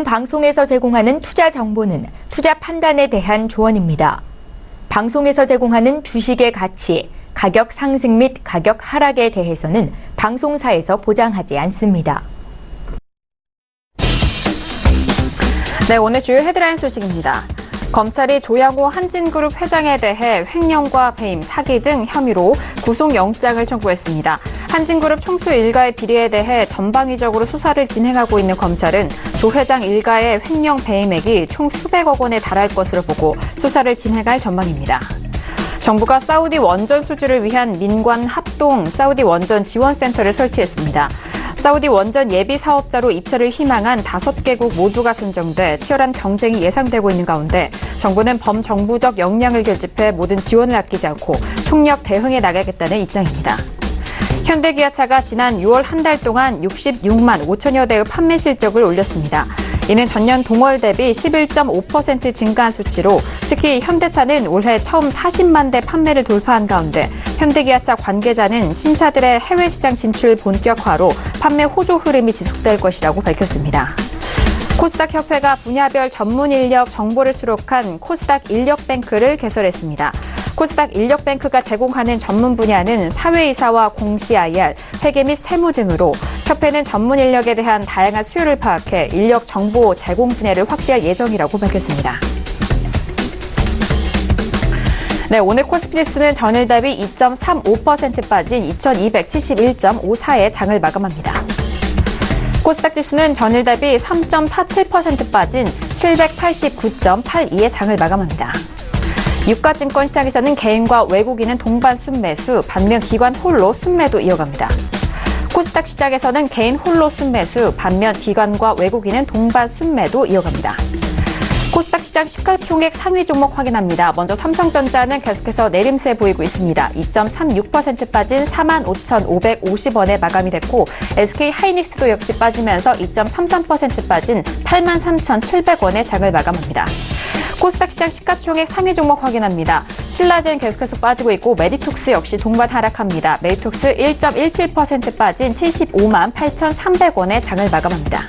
방송에서 제공하는 투자 정보는 투자 판단에 대한 조언입니다. 방송에서 제공하는 주식의 가치, 가격 상승 및 가격 하락에 대해서는 방송사에서 보장하지 않습니다. 네, 오늘 주요 헤드라인 소식입니다. 검찰이 조양호 한진그룹 회장에 대해 횡령과 배임, 사기 등 혐의로 구속영장을 청구했습니다. 한진그룹 총수 일가의 비리에 대해 전방위적으로 수사를 진행하고 있는 검찰은 조 회장 일가의 횡령 배임액이 총 수백억 원에 달할 것으로 보고 수사를 진행할 전망입니다. 정부가 사우디 원전 수주를 위한 민관 합동 사우디 원전 지원센터를 설치했습니다. 사우디 원전 예비 사업자로 입찰을 희망한 5개국 모두가 선정돼 치열한 경쟁이 예상되고 있는 가운데 정부는 범정부적 역량을 결집해 모든 지원을 아끼지 않고 총력 대응해 나가겠다는 입장입니다. 현대기아차가 지난 6월 한 달 동안 66만 5천여 대의 판매 실적을 올렸습니다. 이는 전년 동월 대비 11.5% 증가한 수치로 특히 현대차는 올해 처음 40만 대 판매를 돌파한 가운데 현대기아차 관계자는 신차들의 해외 시장 진출 본격화로 판매 호조 흐름이 지속될 것이라고 밝혔습니다. 코스닥 협회가 분야별 전문 인력 정보를 수록한 코스닥 인력뱅크를 개설했습니다. 코스닥 인력뱅크가 제공하는 전문 분야는 사회이사와 공시 IR, 회계 및 세무 등으로 협회는 전문 인력에 대한 다양한 수요를 파악해 인력 정보 제공 분야를 확대할 예정이라고 밝혔습니다. 네, 오늘 코스피 지수는 전일 대비 2.35% 빠진 2271.54에 장을 마감합니다. 코스닥 지수는 전일 대비 3.47% 빠진 789.82에 장을 마감합니다. 유가증권 시장에서는 개인과 외국인은 동반 순매수, 반면 기관 홀로 순매도 이어갑니다. 코스닥 시장에서는 개인 홀로 순매수, 반면 기관과 외국인은 동반 순매도 이어갑니다. 코스닥 시장 시가총액 상위 종목 확인합니다. 먼저 삼성전자는 계속해서 내림세 보이고 있습니다. 2.36% 빠진 45,550원에 마감이 됐고 SK하이닉스도 역시 빠지면서 2.33% 빠진 83,700원에 장을 마감합니다. 코스닥 시장 시가총액 상위 종목 확인합니다. 신라젠 계속해서 빠지고 있고 메디톡스 역시 동반 하락합니다. 메디톡스 1.17% 빠진 75만 8,300원에 장을 마감합니다.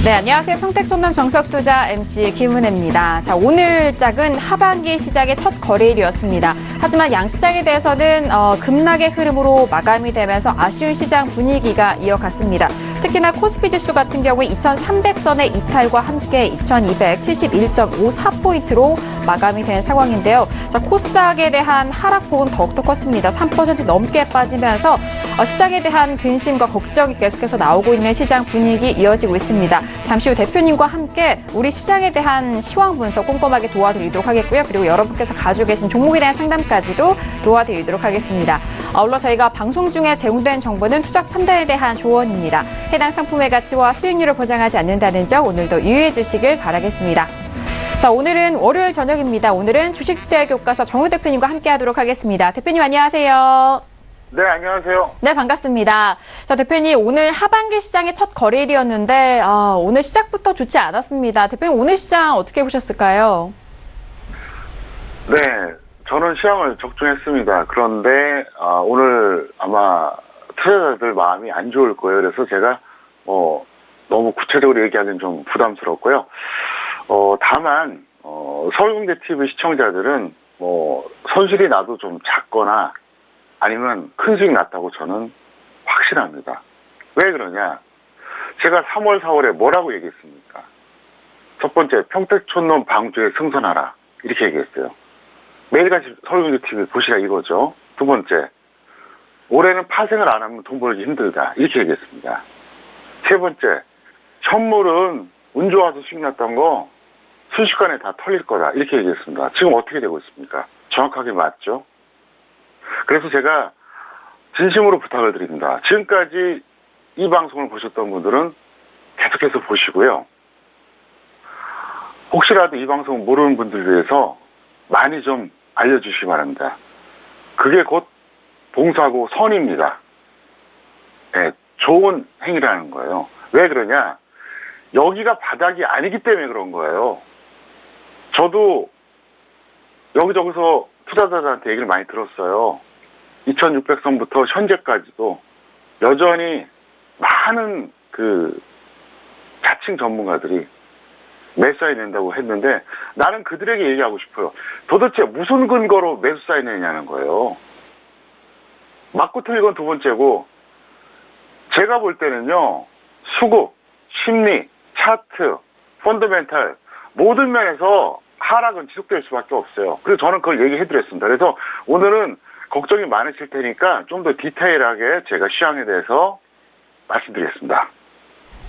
네, 안녕하세요. 평택전남 정석투자 MC 김은혜입니다. 자, 오늘 짝은 하반기 시장의 첫 거래일이었습니다. 하지만 양시장에 대해서는 급락의 흐름으로 마감이 되면서 아쉬운 시장 분위기가 이어갔습니다. 특히나 코스피 지수 같은 경우 2300선의 이탈과 함께 2271.54포인트로 마감이 된 상황인데요. 자, 코스닥에 대한 하락폭은 더욱더 컸습니다. 3% 넘게 빠지면서 시장에 대한 근심과 걱정이 계속해서 나오고 있는 시장 분위기 이어지고 있습니다. 잠시 후 대표님과 함께 우리 시장에 대한 시황 분석 꼼꼼하게 도와드리도록 하겠고요. 그리고 여러분께서 가지고 계신 종목에 대한 상담까지도 도와드리도록 하겠습니다. 아울러 저희가 방송 중에 제공된 정보는 투자 판단에 대한 조언입니다. 해당 상품의 가치와 수익률을 보장하지 않는다는 점 오늘도 유의해 주시길 바라겠습니다. 자, 오늘은 월요일 저녁입니다. 오늘은 주식투자의 교과서 정우 대표님과 함께하도록 하겠습니다. 대표님 안녕하세요. 네, 안녕하세요. 네, 반갑습니다. 자, 대표님, 오늘 하반기 시장의 첫 거래일이었는데, 오늘 시작부터 좋지 않았습니다. 대표님, 오늘 시장 어떻게 보셨을까요? 네, 저는 시황을 적중했습니다. 그런데, 오늘 아마 투자자들 마음이 안 좋을 거예요. 그래서 제가, 너무 구체적으로 얘기하기는 좀 부담스럽고요. 다만, 서울공대 TV 시청자들은, 손실이 나도 좀 작거나, 아니면 큰 수익 났다고 저는 확신합니다. 왜 그러냐? 제가 3월, 4월에 뭐라고 얘기했습니까? 첫 번째, 평택촌놈 방주에 승선하라. 이렇게 얘기했어요. 매일같이 서울경제 TV 보시라 이거죠. 두 번째, 올해는 파생을 안 하면 돈 벌기 힘들다. 이렇게 얘기했습니다. 세 번째, 현물은 운 좋아서 수익 났던 거 순식간에 다 털릴 거다. 이렇게 얘기했습니다. 지금 어떻게 되고 있습니까? 정확하게 맞죠? 그래서 제가 진심으로 부탁을 드립니다. 지금까지 이 방송을 보셨던 분들은 계속해서 보시고요. 혹시라도 이 방송 모르는 분들 위해서 많이 좀 알려주시기 바랍니다. 그게 곧 봉사고 선입니다. 네, 좋은 행위라는 거예요. 왜 그러냐? 여기가 바닥이 아니기 때문에 그런 거예요. 저도 여기저기서 투자자들한테 얘기를 많이 들었어요. 2600선부터 현재까지도 여전히 많은 그 자칭 전문가들이 매수 사인 낸다고 했는데 나는 그들에게 얘기하고 싶어요. 도대체 무슨 근거로 매수 사인 내냐는 거예요. 맞고 틀린 건 두 번째고, 제가 볼 때는요, 수급, 심리, 차트, 펀더멘탈 모든 면에서 하락은 지속될 수밖에 없어요. 그래서 저는 그걸 얘기해드렸습니다. 그래서 오늘은 걱정이 많으실 테니까 좀 더 디테일하게 제가 시황에 대해서 말씀드리겠습니다.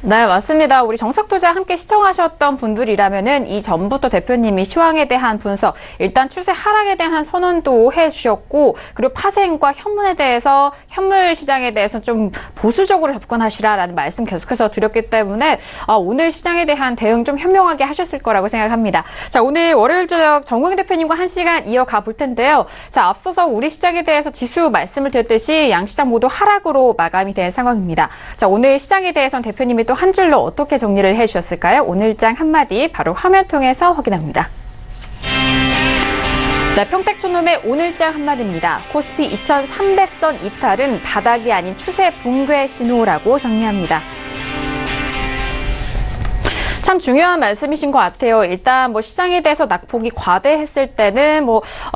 네, 맞습니다. 우리 정석투자 함께 시청하셨던 분들이라면은 이전부터 대표님이 시황에 대한 분석, 일단 추세 하락에 대한 선언도 해주셨고, 그리고 파생과 현물에 대해서, 현물 시장에 대해서 좀 보수적으로 접근하시라라는 말씀 계속해서 드렸기 때문에 오늘 시장에 대한 대응 좀 현명하게 하셨을 거라고 생각합니다. 자, 오늘 월요일 저녁 정국영 대표님과 1시간 이어가 볼 텐데요. 자, 앞서서 우리 시장에 대해서 지수 말씀을 드렸듯이 양시장 모두 하락으로 마감이 된 상황입니다. 자, 오늘 시장에 대해서는 대표님이 또 한 줄로 어떻게 정리를 해주셨을까요? 오늘장 한마디 바로 화면 통해서 확인합니다. 자, 평택촌놈의 오늘장 한마디입니다. 코스피 2300선 이탈은 바닥이 아닌 추세 붕괴 신호라고 정리합니다. 참 중요한 말씀이신 것 같아요. 일단 시장에 대해서 낙폭이 과대했을 때는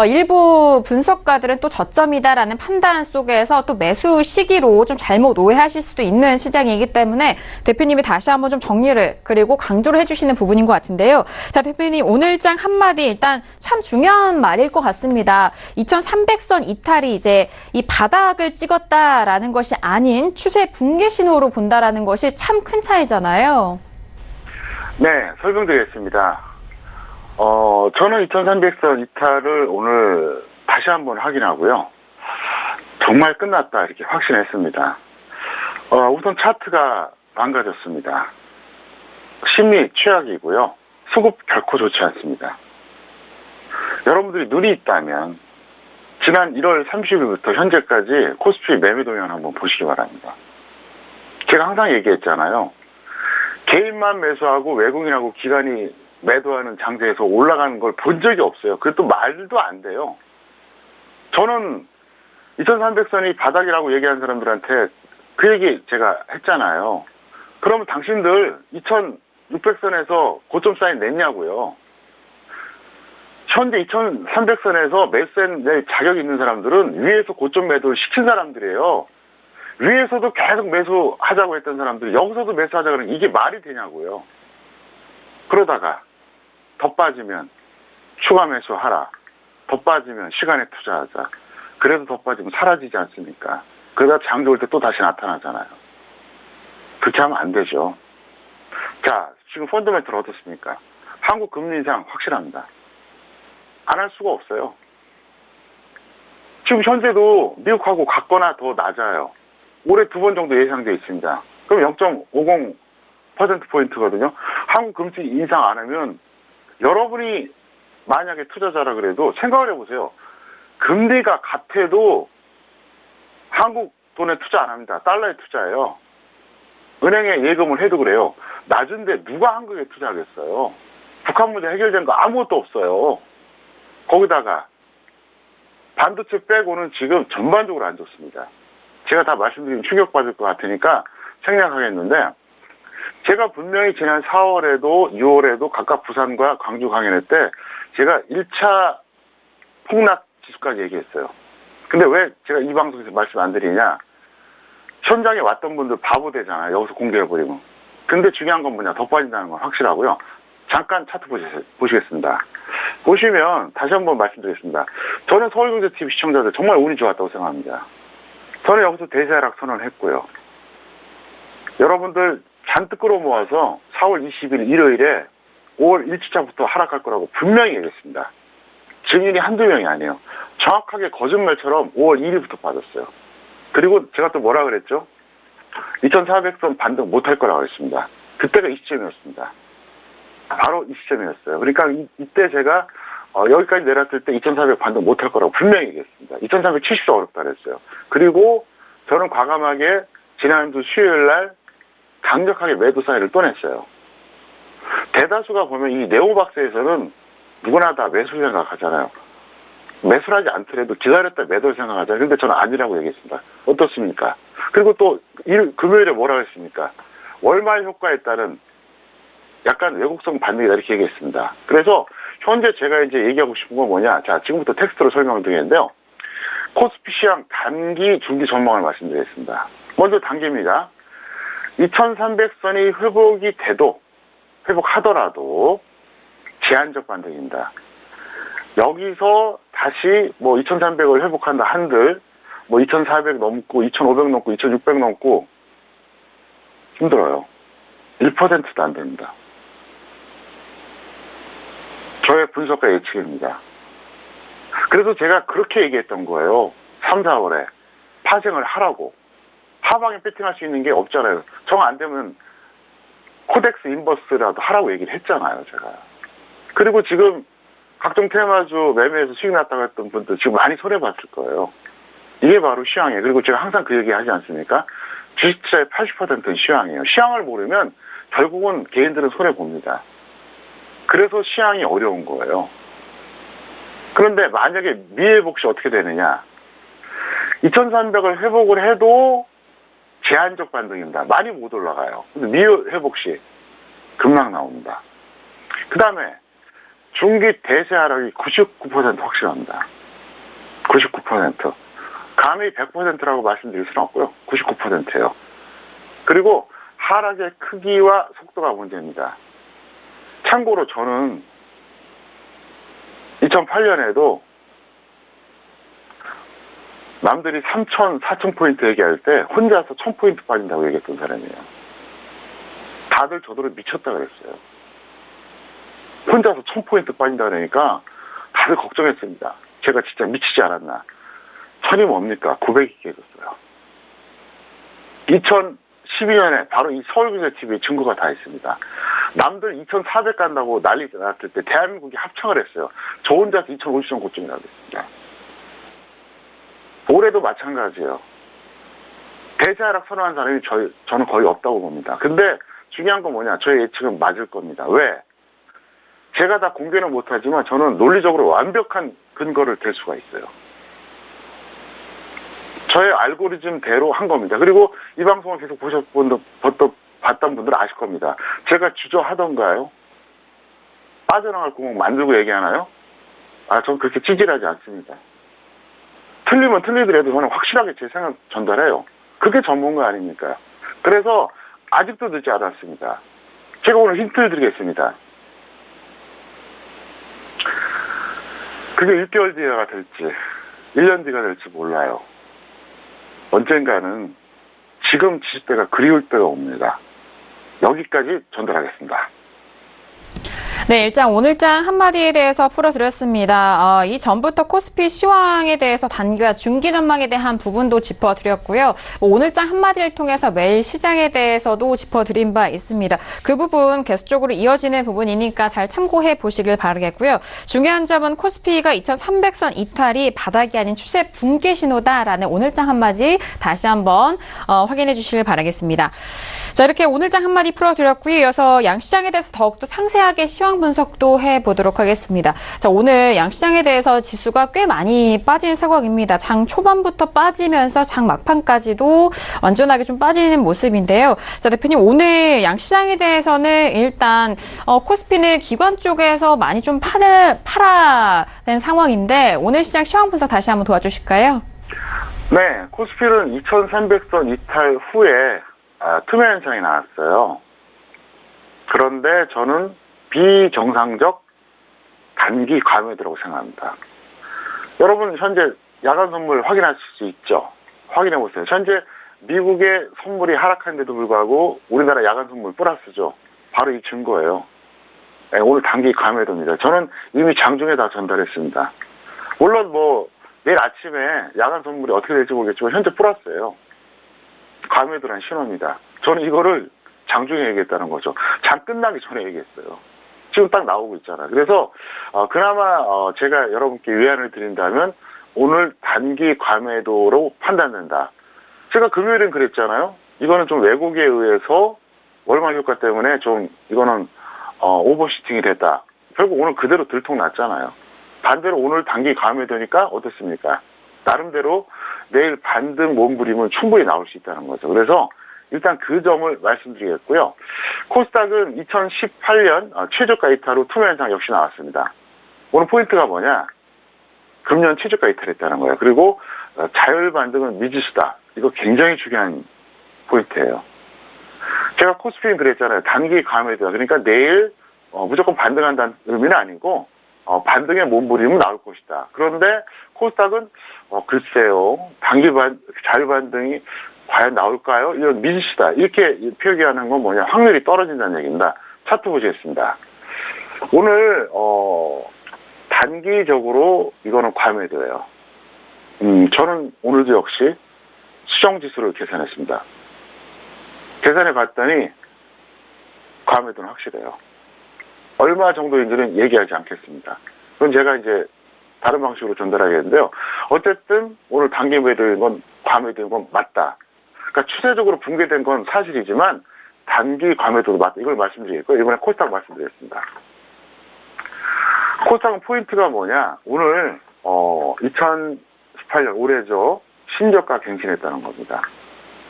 일부 분석가들은 또 저점이다라는 판단 속에서 또 매수 시기로 좀 잘못 오해하실 수도 있는 시장이기 때문에 대표님이 다시 한번 좀 정리를 그리고 강조를 해주시는 부분인 것 같은데요. 자, 대표님 오늘장 한마디 일단 참 중요한 말일 것 같습니다. 2300선 이탈이 이제 이 바닥을 찍었다라는 것이 아닌 추세 붕괴 신호로 본다라는 것이 참 큰 차이잖아요. 네, 설명드리겠습니다. 저는 2300선 이탈을 오늘 다시 한번 확인하고요. 정말 끝났다 이렇게 확신했습니다. 우선 차트가 망가졌습니다. 심리 최악이고요. 수급 결코 좋지 않습니다. 여러분들이 눈이 있다면 지난 1월 30일부터 현재까지 코스피 매매 동향 한번 보시기 바랍니다. 제가 항상 얘기했잖아요. 개인만 매수하고 외국인하고 기관이 매도하는 장세에서 올라가는 걸 본 적이 없어요. 그것도 말도 안 돼요. 저는 2300선이 바닥이라고 얘기한 사람들한테 그 얘기 제가 했잖아요. 그러면 당신들 2600선에서 고점 사인 냈냐고요. 현재 2300선에서 매수세 낼 자격이 있는 사람들은 위에서 고점 매도를 시킨 사람들이에요. 위에서도 계속 매수하자고 했던 사람들이 여기서도 매수하자고 하는 이게 말이 되냐고요. 그러다가 더 빠지면 추가 매수하라. 더 빠지면 시간에 투자하자. 그래도 더 빠지면 사라지지 않습니까? 그러다 장 좋을 때 또 다시 나타나잖아요. 그렇게 하면 안 되죠. 자, 지금 펀더멘털 어떻습니까? 한국 금리 인상 확실합니다. 안 할 수가 없어요. 지금 현재도 미국하고 같거나 더 낮아요. 올해 2번 정도 예상되어 있습니다. 그럼 0.50%포인트거든요. 한국 금리 인상 안 하면 여러분이 만약에 투자자라 그래도 생각을 해보세요. 금리가 같아도 한국 돈에 투자 안 합니다. 달러에 투자해요. 은행에 예금을 해도 그래요. 낮은데 누가 한국에 투자하겠어요. 북한 문제 해결된 거 아무것도 없어요. 거기다가 반도체 빼고는 지금 전반적으로 안 좋습니다. 제가 다 말씀드리면 충격받을 것 같으니까 생략하겠는데, 제가 분명히 지난 4월에도 6월에도 각각 부산과 광주 강연회 때 제가 1차 폭락 지수까지 얘기했어요. 근데 왜 제가 이 방송에서 말씀 안 드리냐? 현장에 왔던 분들 바보 되잖아요. 여기서 공개해버리면. 근데 중요한 건 뭐냐? 더 빠진다는 건 확실하고요. 잠깐 차트 보시겠습니다. 보시면 다시 한번 말씀드리겠습니다. 저는 서울경제TV 시청자들 정말 운이 좋았다고 생각합니다. 저는 여기서 대세하락 선언을 했고요. 여러분들 잔뜩 끌어모아서 4월 20일 일요일에 5월 1주차부터 하락할 거라고 분명히 얘기했습니다. 증인이 한두 명이 아니에요. 정확하게 거짓말처럼 5월 1일부터 빠졌어요. 그리고 제가 또 뭐라 그랬죠? 2400선 반등 못할 거라고 했습니다. 그때가 이 시점이었습니다. 바로 이 시점이었어요. 그러니까 이때 제가 여기까지 내렸을 때 2400 반등 못할 거라고 분명히 얘기했습니다. 2370도 어렵다 그랬어요. 그리고 저는 과감하게 지난주 수요일 날 강력하게 매도 사인을 또 냈어요. 대다수가 보면 이 네오박스에서는 누구나 다 매수 생각하잖아요. 매수하지 않더라도 기다렸다 매도를 생각하자. 그런데 저는 아니라고 얘기했습니다. 어떻습니까? 그리고 또 금요일에 뭐라고 했습니까? 월말 효과에 따른 약간 왜곡성 반등이다 이렇게 얘기했습니다. 그래서 현재 제가 이제 얘기하고 싶은 건 뭐냐? 자, 지금부터 텍스트로 설명드리겠는데요. 코스피 시황 단기, 중기 전망을 말씀드리겠습니다. 먼저 단기입니다. 2300선이 회복하더라도 제한적 반등입니다. 여기서 다시 뭐 2300을 회복한다 한들 뭐 2400 넘고 2500 넘고 2600 넘고 힘들어요. 1%도 안 됩니다. 저의 분석과 예측입니다. 그래서 제가 그렇게 얘기했던 거예요. 3, 4월에 파생을 하라고. 하방에 배팅할 수 있는 게 없잖아요. 정 안 되면 코덱스 인버스라도 하라고 얘기를 했잖아요, 제가. 그리고 지금 각종 테마주 매매에서 수익 났다고 했던 분들 지금 많이 손해봤을 거예요. 이게 바로 시황이에요. 그리고 제가 항상 그 얘기 하지 않습니까? 주식 투자의 80%는 시황이에요. 시황을 모르면 결국은 개인들은 손해봅니다. 그래서 시황이 어려운 거예요. 그런데 만약에 미회복 시 어떻게 되느냐? 2300을 회복을 해도 제한적 반등입니다. 많이 못 올라가요. 근데 미회복 시 급락 나옵니다. 그 다음에 중기 대세 하락이 99% 확실합니다. 99%. 감히 100%라고 말씀드릴 수는 없고요. 99%예요. 그리고 하락의 크기와 속도가 문제입니다. 참고로 저는 2008년에도 남들이 3,000, 4,000포인트 얘기할 때 혼자서 1,000포인트 빠진다고 얘기했던 사람이에요. 다들 저더러 미쳤다 그랬어요. 혼자서 1,000포인트 빠진다 그러니까 다들 걱정했습니다. 제가 진짜 미치지 않았나. 1,000이 뭡니까? 900이 깨졌어요. 2012년에 바로 이 서울경제TV에 증거가 다 있습니다. 남들 2,400 간다고 난리 났을 때 대한민국이 합창을 했어요. 저 혼자서 2,050점 고점이라고 했습니다. 올해도 마찬가지예요. 대세하락 선언한 사람이 저는 거의 없다고 봅니다. 근데 중요한 건 뭐냐? 저의 예측은 맞을 겁니다. 왜? 제가 다 공개는 못하지만 저는 논리적으로 완벽한 근거를 댈 수가 있어요. 저의 알고리즘대로 한 겁니다. 그리고 이 방송을 계속 봤던 분들은 아실 겁니다. 제가 주저하던가요? 빠져나갈 구멍 만들고 얘기하나요? 전 그렇게 찌질하지 않습니다. 틀리면 틀리더라도 저는 확실하게 제 생각 전달해요. 그게 전문가 아닙니까? 그래서 아직도 늦지 않았습니다. 제가 오늘 힌트를 드리겠습니다. 그게 6개월 뒤가 될지 1년 뒤가 될지 몰라요. 언젠가는 지금 지식대가 그리울 때가 옵니다. 여기까지 전달하겠습니다. 네, 일장 오늘장 한마디에 대해서 풀어드렸습니다. 이 전부터 코스피 시황에 대해서 단기와 중기 전망에 대한 부분도 짚어드렸고요. 오늘장 한마디를 통해서 매일 시장에 대해서도 짚어드린 바 있습니다. 그 부분 계속적으로 이어지는 부분이니까 잘 참고해 보시길 바라겠고요. 중요한 점은 코스피가 2300선 이탈이 바닥이 아닌 추세 붕괴 신호다라는 오늘장 한마디 다시 한번 확인해 주시길 바라겠습니다. 자, 이렇게 오늘장 한마디 풀어드렸고요. 이어서 양시장에 대해서 더욱더 상세하게 시황 분석도 해보도록 하겠습니다. 자, 오늘 양시장에 대해서 지수가 꽤 많이 빠진 상황입니다. 장 초반부터 빠지면서 장 막판까지도 완전하게 좀 빠지는 모습인데요. 자, 대표님, 오늘 양시장에 대해서는 일단 코스피는 기관 쪽에서 많이 좀 팔아낸 상황인데 오늘 시장 시황 분석 다시 한번 도와주실까요? 네, 코스피는 2300선 이탈 후에 투매 현상이 나왔어요. 그런데 저는 비정상적 단기 과매도라고 생각합니다. 여러분 현재 야간 선물 확인하실 수 있죠? 확인해 보세요. 현재 미국의 선물이 하락하는데도 불구하고 우리나라 야간 선물 플러스죠. 바로 이 증거예요. 네, 오늘 단기 과매도입니다. 저는 이미 장중에 다 전달했습니다. 물론 내일 아침에 야간 선물이 어떻게 될지 모르겠지만 현재 플러스예요. 과매도란 신호입니다. 저는 이거를 장중에 얘기했다는 거죠. 장 끝나기 전에 얘기했어요. 지금 딱 나오고 있잖아요. 그래서 그나마 제가 여러분께 위안을 드린다면 오늘 단기 과매도로 판단된다. 제가 금요일엔 그랬잖아요. 이거는 좀 왜곡에 의해서 월말 효과 때문에 좀 이거는 오버슈팅이 됐다. 결국 오늘 그대로 들통났잖아요. 반대로 오늘 단기 감해되니까 어떻습니까? 나름대로 내일 반등 몸부림은 충분히 나올 수 있다는 거죠. 그래서 일단 그 점을 말씀드리겠고요. 코스닥은 2018년 최저가 이탈 후 투매 현상 역시 나왔습니다. 오늘 포인트가 뭐냐? 금년 최저가 이탈했다는 거예요. 그리고 자율 반등은 미지수다. 이거 굉장히 중요한 포인트예요. 제가 코스피는 그랬잖아요. 단기 감해다. 그러니까 내일 무조건 반등한다는 의미는 아니고 반등의 몸부림은 나올 것이다. 그런데 코스닥은 글쎄요. 자율 반등이 과연 나올까요? 이런 미지수다. 이렇게 표기하는 건 뭐냐? 확률이 떨어진다는 얘기입니다. 차트 보시겠습니다. 오늘 단기적으로 이거는 과매도예요. 저는 오늘도 역시 수정지수를 계산했습니다. 계산해 봤더니 과매도는 확실해요. 얼마 정도인지는 얘기하지 않겠습니다. 그건 제가 이제 다른 방식으로 전달하겠는데요. 어쨌든 오늘 단기 매도인 건 과매도인 건 맞다. 그러니까 추세적으로 붕괴된 건 사실이지만 단기 과매도도 맞다. 이걸 말씀드리겠고요. 이번에 코스닥 말씀드리겠습니다. 코스닥은 포인트가 뭐냐? 오늘 2018년 올해죠. 신저가 갱신했다는 겁니다.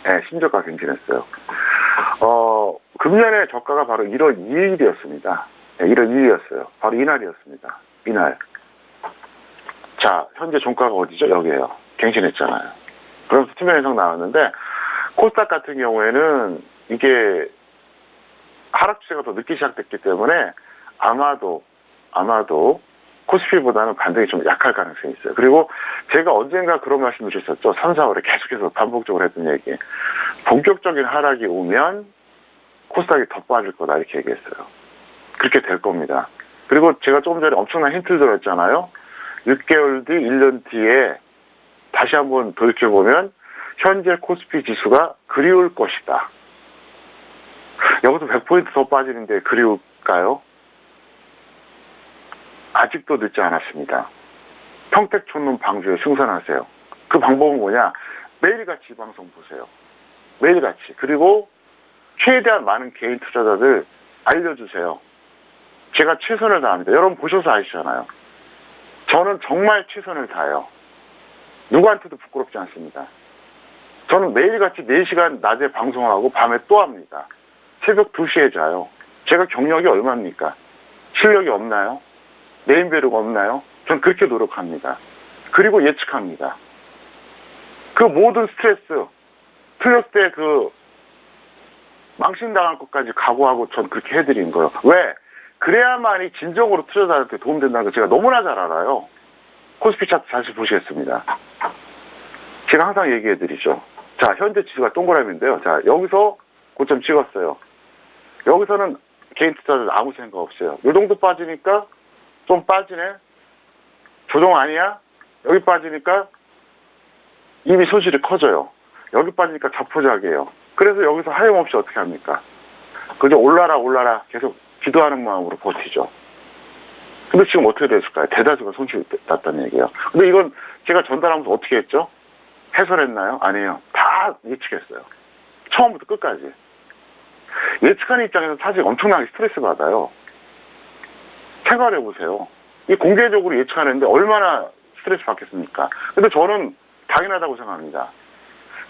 네, 신저가 갱신했어요. 금년의 저가가 바로 1월 2일이었습니다. 네, 1월 2일이었어요. 바로 이날이었습니다. 이날. 자, 현재 종가가 어디죠? 여기에요. 갱신했잖아요. 그러면서 투매 현상 나왔는데 코스닥 같은 경우에는 이게 하락 추세가 더 늦게 시작됐기 때문에 아마도 코스피보다는 반등이 좀 약할 가능성이 있어요. 그리고 제가 언젠가 그런 말씀을 드렸었죠. 3, 4월에 계속해서 반복적으로 했던 얘기. 본격적인 하락이 오면 코스닥이 더 빠질 거다 이렇게 얘기했어요. 그렇게 될 겁니다. 그리고 제가 조금 전에 엄청난 힌트를 드렸잖아요. 6개월 뒤, 1년 뒤에 다시 한번 돌이켜보면 현재 코스피 지수가 그리울 것이다. 여기서 100포인트 더 빠지는데 그리울까요? 아직도 늦지 않았습니다. 평택촌놈 방주에 승선하세요. 그 방법은 뭐냐? 매일같이 방송 보세요. 매일같이. 그리고 최대한 많은 개인 투자자들 알려주세요. 제가 최선을 다합니다. 여러분 보셔서 아시잖아요. 저는 정말 최선을 다해요. 누구한테도 부끄럽지 않습니다. 저는 매일같이 4시간 낮에 방송을 하고 밤에 또 합니다. 새벽 2시에 자요. 제가 경력이 얼마입니까? 실력이 없나요? 네임밸류가 없나요? 전 그렇게 노력합니다. 그리고 예측합니다. 그 모든 스트레스, 틀렸을 때 그 망신당할 것까지 각오하고 전 그렇게 해드린 거예요. 왜? 그래야만이 진정으로 투자자한테 도움된다는 걸 제가 너무나 잘 알아요. 코스피 차트 다시 보시겠습니다. 제가 항상 얘기해드리죠. 자, 현재 지수가 동그라미인데요. 자, 여기서 고점 찍었어요. 여기서는 개인 투자자들 아무 생각 없어요. 요 정도 빠지니까 좀 빠지네? 조정 아니야? 여기 빠지니까 이미 손실이 커져요. 여기 빠지니까 자포자기예요. 그래서 여기서 하염없이 어떻게 합니까? 그저 올라라 계속 기도하는 마음으로 버티죠. 근데 지금 어떻게 됐을까요? 대다수가 손실이 났다는 얘기예요. 근데 이건 제가 전달하면서 어떻게 했죠? 해설했나요? 아니에요. 다 예측했어요. 처음부터 끝까지. 예측하는 입장에서 사실 엄청나게 스트레스 받아요. 생각해보세요. 이 공개적으로 예측하는데 얼마나 스트레스 받겠습니까? 근데 저는 당연하다고 생각합니다.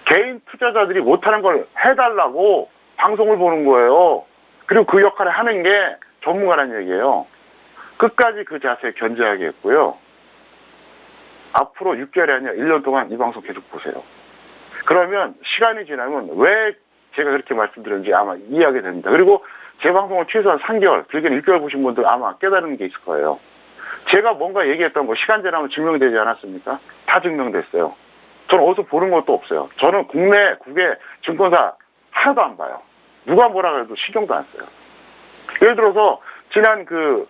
개인 투자자들이 못하는 걸 해달라고 방송을 보는 거예요. 그리고 그 역할을 하는 게 전문가라는 얘기예요. 끝까지 그 자세 견제하게 했고요. 앞으로 6개월이 아니라 1년 동안 이 방송 계속 보세요. 그러면 시간이 지나면 왜 제가 그렇게 말씀드렸는지 아마 이해하게 됩니다. 그리고 제 방송을 최소한 3개월, 길게는 6개월 보신 분들 아마 깨달은 게 있을 거예요. 제가 뭔가 얘기했던 거 시간 지나면 증명되지 않았습니까? 다 증명됐어요. 저는 어디서 보는 것도 없어요. 저는 국내, 국외 증권사 하나도 안 봐요. 누가 뭐라 그래도 신경도 안 써요. 예를 들어서 지난 그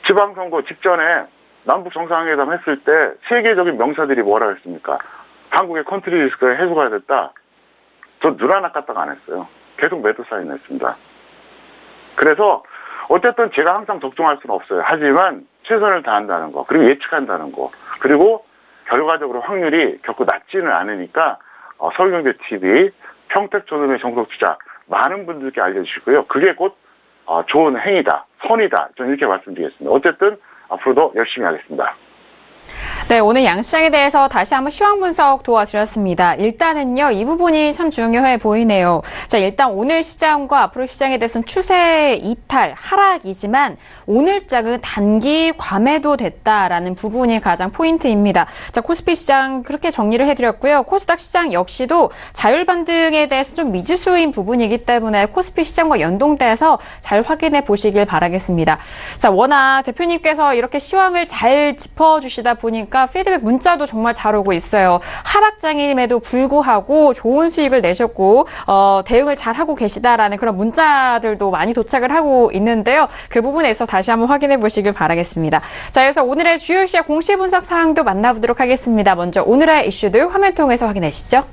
지방선거 직전에 남북 정상회담 했을 때 세계적인 명사들이 뭐라 했습니까? 한국의 컨트리 리스크가 해소가 됐다. 저 눈 하나 까딱 안 했어요. 계속 매도 사인했습니다. 그래서 어쨌든 제가 항상 적중할 수는 없어요. 하지만 최선을 다한다는 거, 그리고 예측한다는 거, 그리고 결과적으로 확률이 결코 낮지는 않으니까 서울경제TV, 평택촌놈의 정석투자 많은 분들께 알려주시고요. 그게 곧 좋은 행위다, 선이다, 저는 이렇게 말씀드리겠습니다. 어쨌든 앞으로도 열심히 하겠습니다. 네, 오늘 양시장에 대해서 다시 한번 시황 분석 도와드렸습니다. 일단은요, 이 부분이 참 중요해 보이네요. 자, 일단 오늘 시장과 앞으로 시장에 대해서는 추세 이탈, 하락이지만 오늘장은 단기 과매도됐다라는 부분이 가장 포인트입니다. 자, 코스피 시장 그렇게 정리를 해드렸고요. 코스닥 시장 역시도 자율 반등에 대해서 좀 미지수인 부분이기 때문에 코스피 시장과 연동돼서 잘 확인해 보시길 바라겠습니다. 자, 워낙 대표님께서 이렇게 시황을 잘 짚어주시다 보니까 피드백 문자도 정말 잘 오고 있어요. 하락장임에도 불구하고 좋은 수익을 내셨고 대응을 잘 하고 계시다라는 그런 문자들도 많이 도착을 하고 있는데요. 그 부분에서 다시 한번 확인해 보시길 바라겠습니다. 자, 그래서 오늘의 주요 이슈 공시 분석 사항도 만나보도록 하겠습니다. 먼저 오늘의 이슈들 화면 통해서 확인하시죠.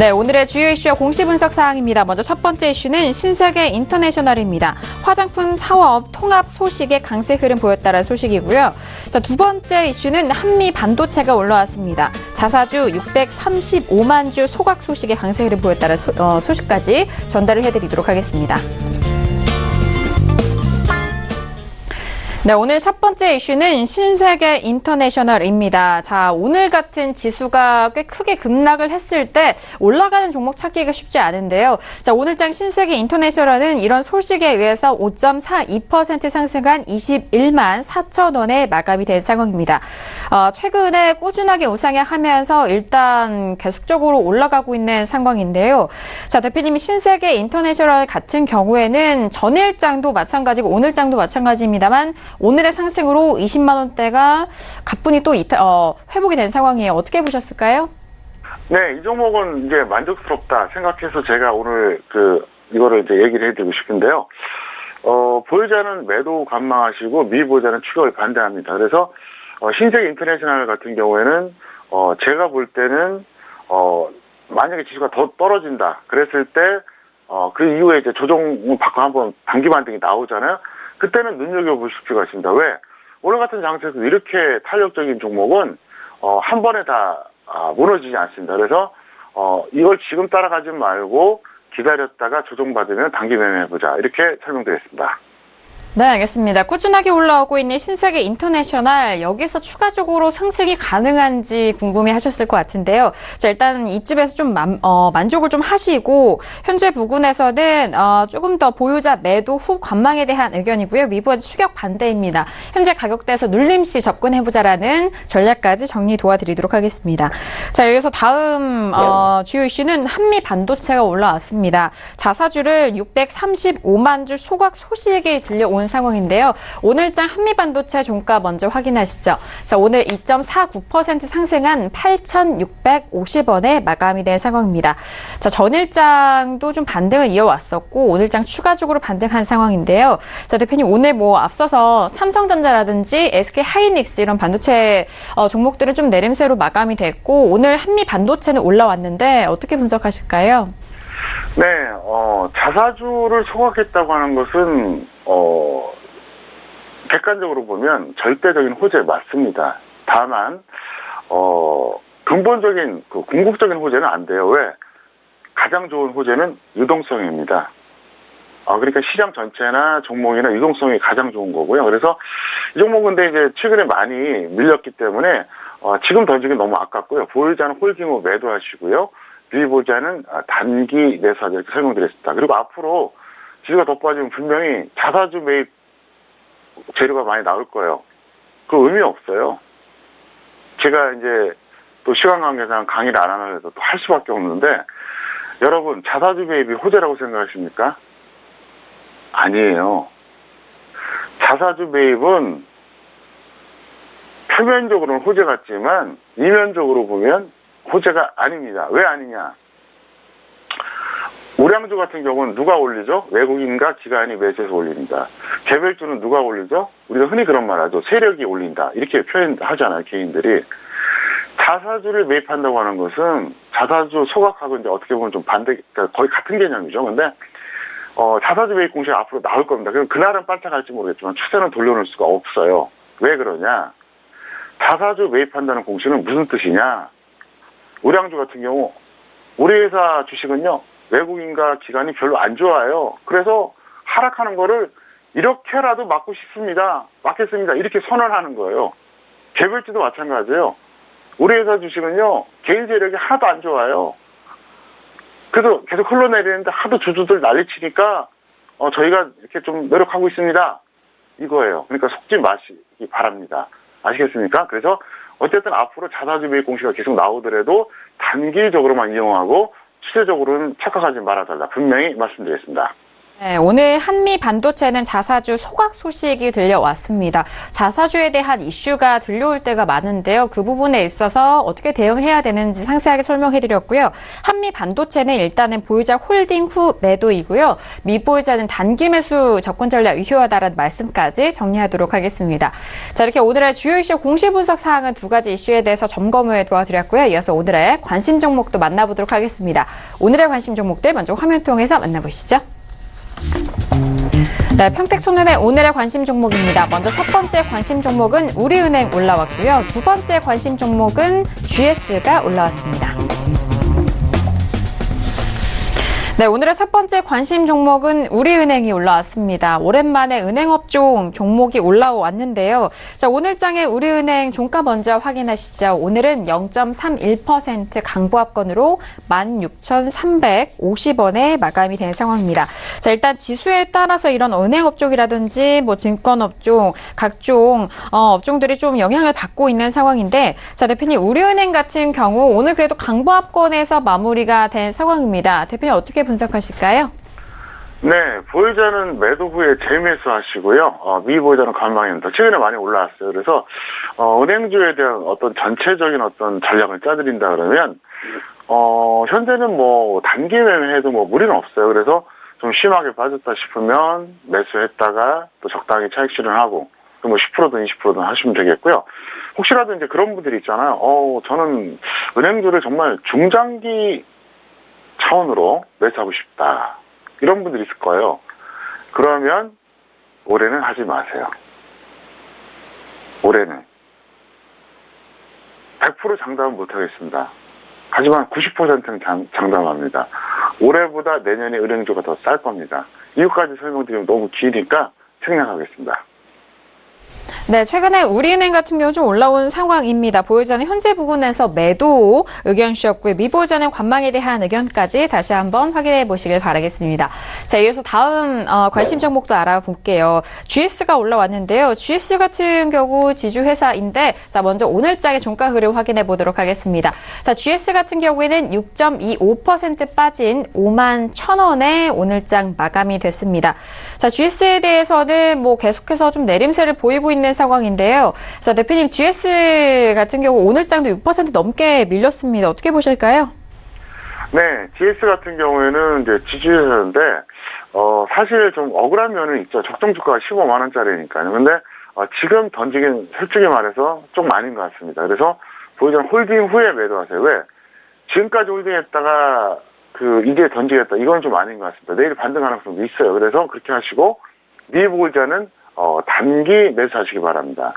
네, 오늘의 주요 이슈와 공시 분석 사항입니다. 먼저 첫 번째 이슈는 신세계 인터내셔널입니다. 화장품 사업 통합 소식에 강세 흐름 보였다는 소식이고요. 자, 두 번째 이슈는 한미 반도체가 올라왔습니다. 자사주 635만 주 소각 소식에 강세 흐름 보였다는 소식까지 전달을 해드리도록 하겠습니다. 네, 오늘 첫 번째 이슈는 신세계 인터내셔널입니다. 자, 오늘 같은 지수가 꽤 크게 급락을 했을 때 올라가는 종목 찾기가 쉽지 않은데요. 자, 오늘장 신세계 인터내셔널은 이런 소식에 의해서 5.42% 상승한 21만 4천 원에 마감이 된 상황입니다. 최근에 꾸준하게 우상향하면서 일단 계속적으로 올라가고 있는 상황인데요. 자, 대표님이 신세계 인터내셔널 같은 경우에는 전일장도 마찬가지고 오늘장도 마찬가지입니다만 오늘의 상승으로 20만 원대가 가뿐히 또 회복이 된 상황이에요. 어떻게 보셨을까요? 네, 이 종목은 이제 만족스럽다 생각해서 제가 오늘 이거를 이제 얘기를 해드리고 싶은데요. 보유자는 매도 관망하시고 미보유자는 추격을 반대합니다. 그래서 신세계 인터내셔널 같은 경우에는 제가 볼 때는 만약에 지수가 더 떨어진다 그랬을 때 그 이후에 이제 조정을 받고 한번 단기 반등이 나오잖아요. 그때는 눈여겨보실 필요가 있습니다. 왜? 오늘 같은 장세에서 이렇게 탄력적인 종목은 한 번에 다 무너지지 않습니다. 그래서 이걸 지금 따라가지 말고 기다렸다가 조정받으면 단기 매매해보자. 이렇게 설명드렸습니다. 네, 알겠습니다. 꾸준하게 올라오고 있는 신세계 인터내셔널, 여기서 추가적으로 상승이 가능한지 궁금해하셨을 것 같은데요. 자, 일단 이쯤에서 좀 만족을 좀 하시고 현재 부근에서는 조금 더 보유자 매도 후 관망에 대한 의견이고요. 미부와 추격 반대입니다. 현재 가격대에서 눌림시 접근해보자라는 전략까지 정리 도와드리도록 하겠습니다. 자, 여기서 다음 주요 이슈는 한미 반도체가 올라왔습니다. 자사주를 635만 주 소각 소식이 들려온 상황인데요. 오늘장 한미반도체 종가 먼저 확인하시죠. 자, 오늘 2.49% 상승한 8,650원에 마감이 된 상황입니다. 자, 전일장도 좀 반등을 이어왔었고 오늘장 추가적으로 반등한 상황인데요. 자, 대표님 오늘 앞서서 삼성전자라든지 SK하이닉스 이런 반도체 종목들은 좀 내림세로 마감이 됐고 오늘 한미반도체는 올라왔는데 어떻게 분석하실까요? 네, 자사주를 소각했다고 하는 것은, 객관적으로 보면 절대적인 호재 맞습니다. 다만, 근본적인, 궁극적인 호재는 안 돼요. 왜? 가장 좋은 호재는 유동성입니다. 그러니까 시장 전체나 종목이나 유동성이 가장 좋은 거고요. 그래서 이 종목은 근데 이제 최근에 많이 밀렸기 때문에, 지금 던지기 너무 아깝고요. 보유자는 홀딩 후 매도하시고요. 미보유자는 단기 매수하자 이렇게 설명드렸습니다. 그리고 앞으로 지수가 더 빠지면 분명히 자사주 매입 재료가 많이 나올 거예요. 그 의미 없어요. 제가 이제 또 시간 관계상 강의를 안 하는 해서 또 할 수밖에 없는데 여러분 자사주 매입이 호재라고 생각하십니까? 아니에요. 자사주 매입은 표면적으로는 호재 같지만 이면적으로 보면 호재가 아닙니다. 왜 아니냐? 우량주 같은 경우는 누가 올리죠? 외국인과 기관이 매수해서 올립니다. 개별주는 누가 올리죠? 우리가 흔히 그런 말 하죠. 세력이 올린다. 이렇게 표현하잖아요. 개인들이. 자사주를 매입한다고 하는 것은 자사주 소각하고 이제 어떻게 보면 좀 그러니까 거의 같은 개념이죠. 근데 자사주 매입 공시가 앞으로 나올 겁니다. 그럼 그날은 반짝할지 모르겠지만 추세는 돌려놓을 수가 없어요. 왜 그러냐? 자사주 매입한다는 공시는 무슨 뜻이냐? 우량주 같은 경우 우리 회사 주식은요 외국인과 기관이 별로 안 좋아요. 그래서 하락하는 거를 이렇게라도 막고 싶습니다. 막겠습니다. 이렇게 선언하는 거예요. 개별주도 마찬가지예요. 우리 회사 주식은요, 개인 세력이 하나도 안 좋아요. 그래서 계속 흘러내리는데 하도 주주들 난리치니까 저희가 이렇게 좀 노력하고 있습니다. 이거예요. 그러니까 속지 마시기 바랍니다. 아시겠습니까? 그래서 어쨌든 앞으로 자사주 매입 공시가 계속 나오더라도 단기적으로만 이용하고 추세적으로는 착각하지 말아달라. 분명히 말씀드리겠습니다. 네, 오늘 한미 반도체는 자사주 소각 소식이 들려왔습니다. 자사주에 대한 이슈가 들려올 때가 많은데요. 그 부분에 있어서 어떻게 대응해야 되는지 상세하게 설명해드렸고요. 한미 반도체는 일단은 보유자 홀딩 후 매도이고요. 미보유자는 단기 매수 접근 전략 유효하다라는 말씀까지 정리하도록 하겠습니다. 자, 이렇게 오늘의 주요 이슈 공시 분석 사항은 두 가지 이슈에 대해서 점검을 도와드렸고요. 이어서 오늘의 관심 종목도 만나보도록 하겠습니다. 오늘의 관심 종목들 먼저 화면 통해서 만나보시죠. 네, 평택손해배 오늘의 관심 종목입니다. 먼저 첫 번째 관심 종목은 우리은행 올라왔고요. 두 번째 관심 종목은 GS가 올라왔습니다. 네, 오늘의 첫 번째 관심 종목은 우리은행이 올라왔습니다. 오랜만에 은행업종 종목이 올라왔는데요. 자, 오늘장의 우리은행 종가 먼저 확인하시죠. 오늘은 0.31% 강보합권으로 16,350원에 마감이 된 상황입니다. 자, 일단 지수에 따라서 이런 은행업종이라든지 뭐 증권업종, 각종 업종들이 좀 영향을 받고 있는 상황인데, 자, 대표님, 우리은행 같은 경우 오늘 그래도 강보합권에서 마무리가 된 상황입니다. 대표님 어떻게 분석하실까요? 네, 보유자는 매도 후에 재매수하시고요. 미보유자는 관망입니다. 최근에 많이 올라왔어요. 그래서 은행주에 대한 어떤 전체적인 어떤 전략을 짜드린다 그러면 현재는 뭐 단기 매매해도 뭐 무리는 없어요. 그래서 좀 심하게 빠졌다 싶으면 매수했다가 또 적당히 차익 실현하고 또 뭐 10%든 20%든 하시면 되겠고요. 혹시라도 이제 그런 분들이 있잖아요. 저는 은행주를 정말 중장기 차원으로 매수하고 싶다. 이런 분들이 있을 거예요. 그러면 올해는 하지 마세요. 올해는 100% 장담은 못하겠습니다. 하지만 90%는 장담합니다. 올해보다 내년에 은행주가 더 쌀 겁니다. 이유까지 설명드리면 너무 기니까 생략하겠습니다. 네, 최근에 우리은행 같은 경우 좀 올라온 상황입니다. 보유자는 현재 부근에서 매도 의견 주셨고요. 미보유자는 관망에 대한 의견까지 다시 한번 확인해 보시길 바라겠습니다. 자, 이어서 다음 관심 종목도 알아볼게요. GS가 올라왔는데요. GS 같은 경우 지주회사인데, 자, 먼저 오늘장의 종가 흐름 확인해 보도록 하겠습니다. 자, GS 같은 경우에는 6.25% 빠진 51,000원에 오늘장 마감이 됐습니다. 자, GS에 대해서는 뭐 계속해서 좀 내림세를 보이고 있는 상황인데요. 자, 대표님, GS 같은 경우 오늘장도 6% 넘게 밀렸습니다. 어떻게 보실까요? 네, GS 같은 경우에는 이제 지주회사인데 사실 좀 억울한 면은 있죠. 적정 주가가 15만 원짜리니까요. 근데 지금 던지긴 솔직히 말해서 좀 아닌 것 같습니다. 그래서 보유자는 홀딩 후에 매도하세요. 왜? 지금까지 홀딩했다가 이제 던지겠다. 이건 좀 아닌 것 같습니다. 내일 반등 가능성도 있어요. 그래서 그렇게 하시고 미보유자는 단기 매수하시기 바랍니다.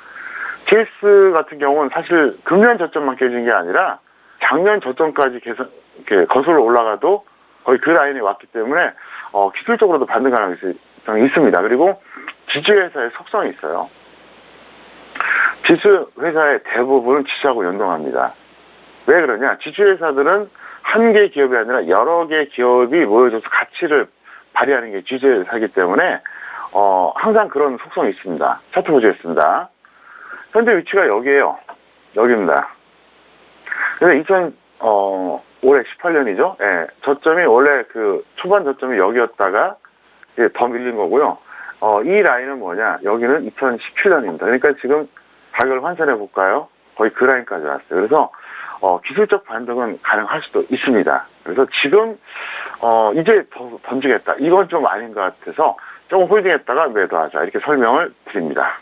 GS 같은 경우는 사실 금년 저점만 깨진 게 아니라 작년 저점까지 계속 이렇게 거슬러 올라가도 거의 그 라인에 왔기 때문에 기술적으로도 반등 가능성이 있습니다. 그리고 지주회사의 속성이 있어요. 지주회사의 대부분은 지수하고 연동합니다. 왜 그러냐? 지주회사들은 한 개 기업이 아니라 여러 개 기업이 모여져서 가치를 발휘하는 게 지주회사이기 때문에 항상 그런 속성이 있습니다. 차트 보시겠습니다. 현재 위치가 여기에요. 여기입니다. 그래서 올해 18년이죠. 예, 저점이 원래 초반 저점이 여기였다가 이제 더 밀린 거고요. 이 라인은 뭐냐? 여기는 2017년입니다. 그러니까 지금 가격을 환산해 볼까요? 거의 그 라인까지 왔어요. 그래서 기술적 반등은 가능할 수도 있습니다. 그래서 지금 이제 더 던지겠다. 이건 좀 아닌 것 같아서 조금 홀딩했다가 매도하자. 이렇게 설명을 드립니다.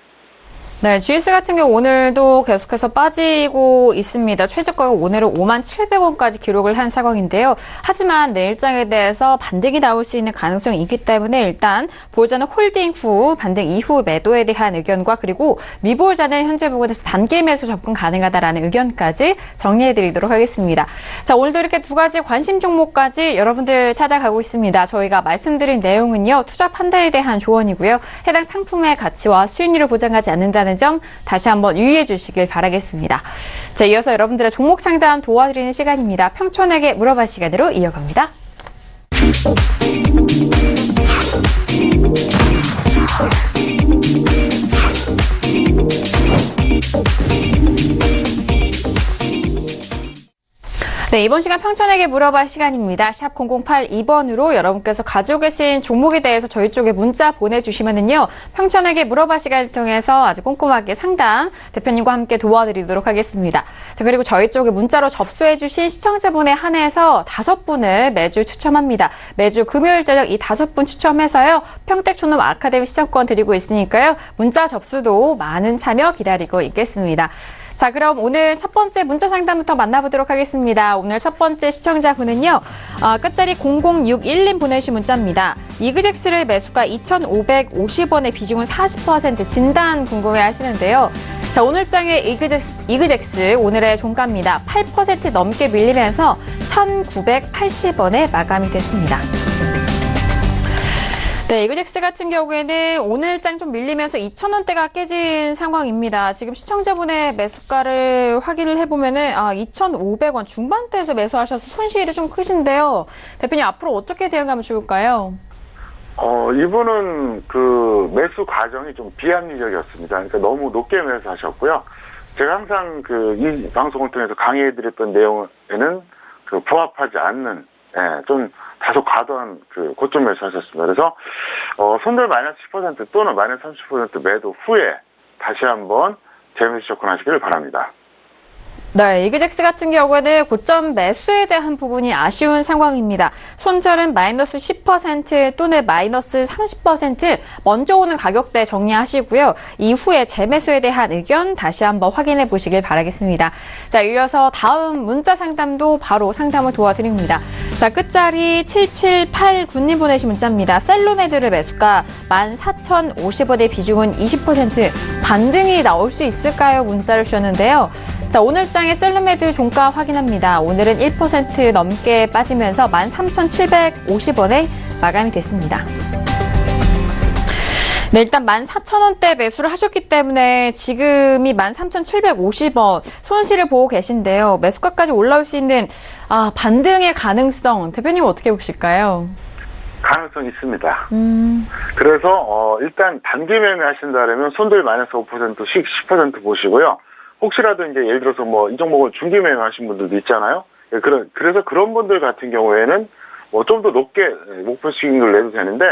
네, GS 같은 경우 오늘도 계속해서 빠지고 있습니다. 최저가가 오늘은 57,700원까지 기록을 한 상황인데요. 하지만 내일장에 대해서 반등이 나올 수 있는 가능성이 있기 때문에 일단 보유자는 홀딩 후 반등 이후 매도에 대한 의견과 그리고 미보유자는 현재 부분에서 단기 매수 접근 가능하다라는 의견까지 정리해드리도록 하겠습니다. 자, 오늘도 이렇게 두 가지 관심 종목까지 여러분들 찾아가고 있습니다. 저희가 말씀드린 내용은요, 투자 판단에 대한 조언이고요. 해당 상품의 가치와 수익률을 보장하지 않는다는 점 다시 한번 유의해 주시길 바라겠습니다. 자, 이어서 여러분들의 종목 상담 도와드리는 시간입니다. 평촌에게 물어봐 시간으로 이어갑니다. 네, 이번 시간 평촌에게 물어봐 시간입니다. 샵 0082번으로 여러분께서 가지고 계신 종목에 대해서 저희 쪽에 문자 보내주시면은요, 평촌에게 물어봐 시간을 통해서 아주 꼼꼼하게 상담 대표님과 함께 도와드리도록 하겠습니다. 자, 그리고 저희 쪽에 문자로 접수해주신 시청자분에 한해서 5분을 매주 추첨합니다. 매주 금요일 저녁 이 5분 추첨해서요, 평택촌놈 아카데미 시청권 드리고 있으니까요, 문자 접수도 많은 참여 기다리고 있겠습니다. 자, 그럼 오늘 첫 번째 문자 상담부터 만나보도록 하겠습니다. 오늘 첫 번째 시청자분은요, 끝자리 0061님 보내주신 문자입니다. 이그젝스를 매수가 2,550원에 비중은 40% 진단 궁금해 하시는데요. 자, 오늘 장의 이그젝스 오늘의 종가입니다. 8% 넘게 밀리면서 1,980원에 마감이 됐습니다. 네, 이그젝스 같은 경우에는 오늘장 좀 밀리면서 2,000원대가 깨진 상황입니다. 지금 시청자분의 매수가를 확인을 해보면은 2,500원 중반대에서 매수하셔서 손실이 좀 크신데요. 대표님, 앞으로 어떻게 대응하면 좋을까요? 이분은 그 매수 과정이 좀 비합리적이었습니다. 그러니까 너무 높게 매수하셨고요. 제가 항상 이 방송을 통해서 강의해드렸던 내용에는 부합하지 않는, 좀 다소 과도한 고점 매수하셨습니다. 그래서 손절 마이너스 10% 또는 마이너스 30% 매도 후에 다시 한번 재매수 접근하시기를 바랍니다. 네, 이그젝스 같은 경우에는 고점 매수에 대한 부분이 아쉬운 상황입니다. 손절은 마이너스 10% 또는 마이너스 30% 먼저 오는 가격대 정리하시고요. 이후에 재매수에 대한 의견 다시 한번 확인해 보시길 바라겠습니다. 자, 이어서 다음 문자 상담도 바로 상담을 도와드립니다. 자, 끝자리 7789님 보내신 문자입니다. 셀로메드를 매수가 14,050원의 비중은 20% 반등이 나올 수 있을까요? 문자를 주셨는데요. 자, 오늘장의 셀로메드 종가 확인합니다. 오늘은 1% 넘게 빠지면서 13,750원에 마감이 됐습니다. 네, 일단 14,000원대 매수를 하셨기 때문에 지금이 13,750원 손실을 보고 계신데요. 매수가까지 올라올 수 있는 반등의 가능성, 대표님 어떻게 보실까요? 가능성이 있습니다. 그래서 일단 단기 매매 하신다면 손절 마이너스 5%씩 10% 보시고요. 혹시라도 이제 예를 들어서 이 종목을 중기 매매 하신 분들도 있잖아요. 그래서 그런 분들 같은 경우에는 좀 더 높게 목표 수익률을 내도 되는데,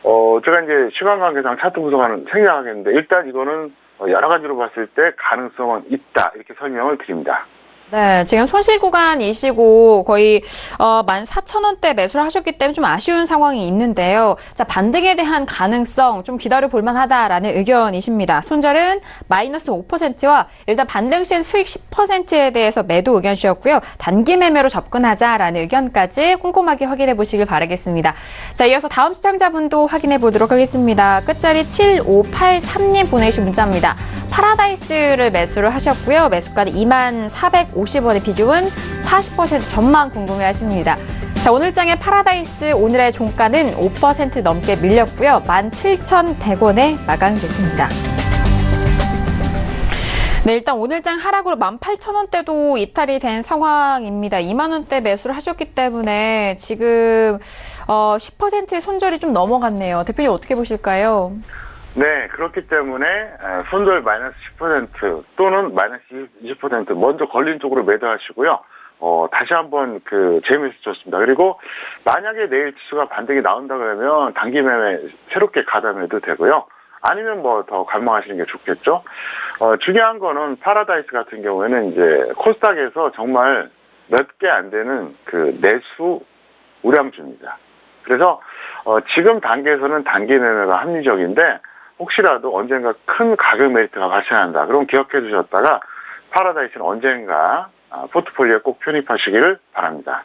제가 이제 시간 관계상 차트 분석하는 생략하겠는데, 일단 이거는 여러 가지로 봤을 때 가능성은 있다. 이렇게 설명을 드립니다. 네, 지금 손실 구간이시고 거의 14,000원대 매수를 하셨기 때문에 좀 아쉬운 상황이 있는데요. 자, 반등에 대한 가능성 좀 기다려 볼 만하다라는 의견이십니다. 손절은 마이너스 5%와 일단 반등 시엔 수익 10%에 대해서 매도 의견 주셨고요. 단기 매매로 접근하자라는 의견까지 꼼꼼하게 확인해 보시길 바라겠습니다. 자, 이어서 다음 시청자분도 확인해 보도록 하겠습니다. 끝자리 7583님 보내주신 문자입니다. 파라다이스를 매수를 하셨고요. 매수가는 24,450원의 비중은 40% 전망 궁금해 하십니다. 자, 오늘장의 파라다이스 오늘의 종가는 5% 넘게 밀렸고요. 17,100원에 마감됐습니다. 네, 일단 오늘장 하락으로 18,000원대도 이탈이 된 상황입니다. 2만원대 매수를 하셨기 때문에 지금 10% 손절이 좀 넘어갔네요. 대표님 어떻게 보실까요? 네, 그렇기 때문에 손절 마이너스 10% 또는 마이너스 20% 먼저 걸린 쪽으로 매도하시고요. 다시 한번 재매수 좋습니다. 그리고 만약에 내일 지수가 반등이 나온다 그러면 단기 매매 새롭게 가담해도 되고요. 아니면 더 관망하시는 게 좋겠죠. 중요한 거는 파라다이스 같은 경우에는 이제 코스닥에서 정말 몇 개 안 되는 내수 우량주입니다. 그래서 지금 단계에서는 단기 매매가 합리적인데 혹시라도 언젠가 큰 가격 메리트가 발생한다. 그럼 기억해 두셨다가 파라다이스는 언젠가 포트폴리오에 꼭 편입하시기를 바랍니다.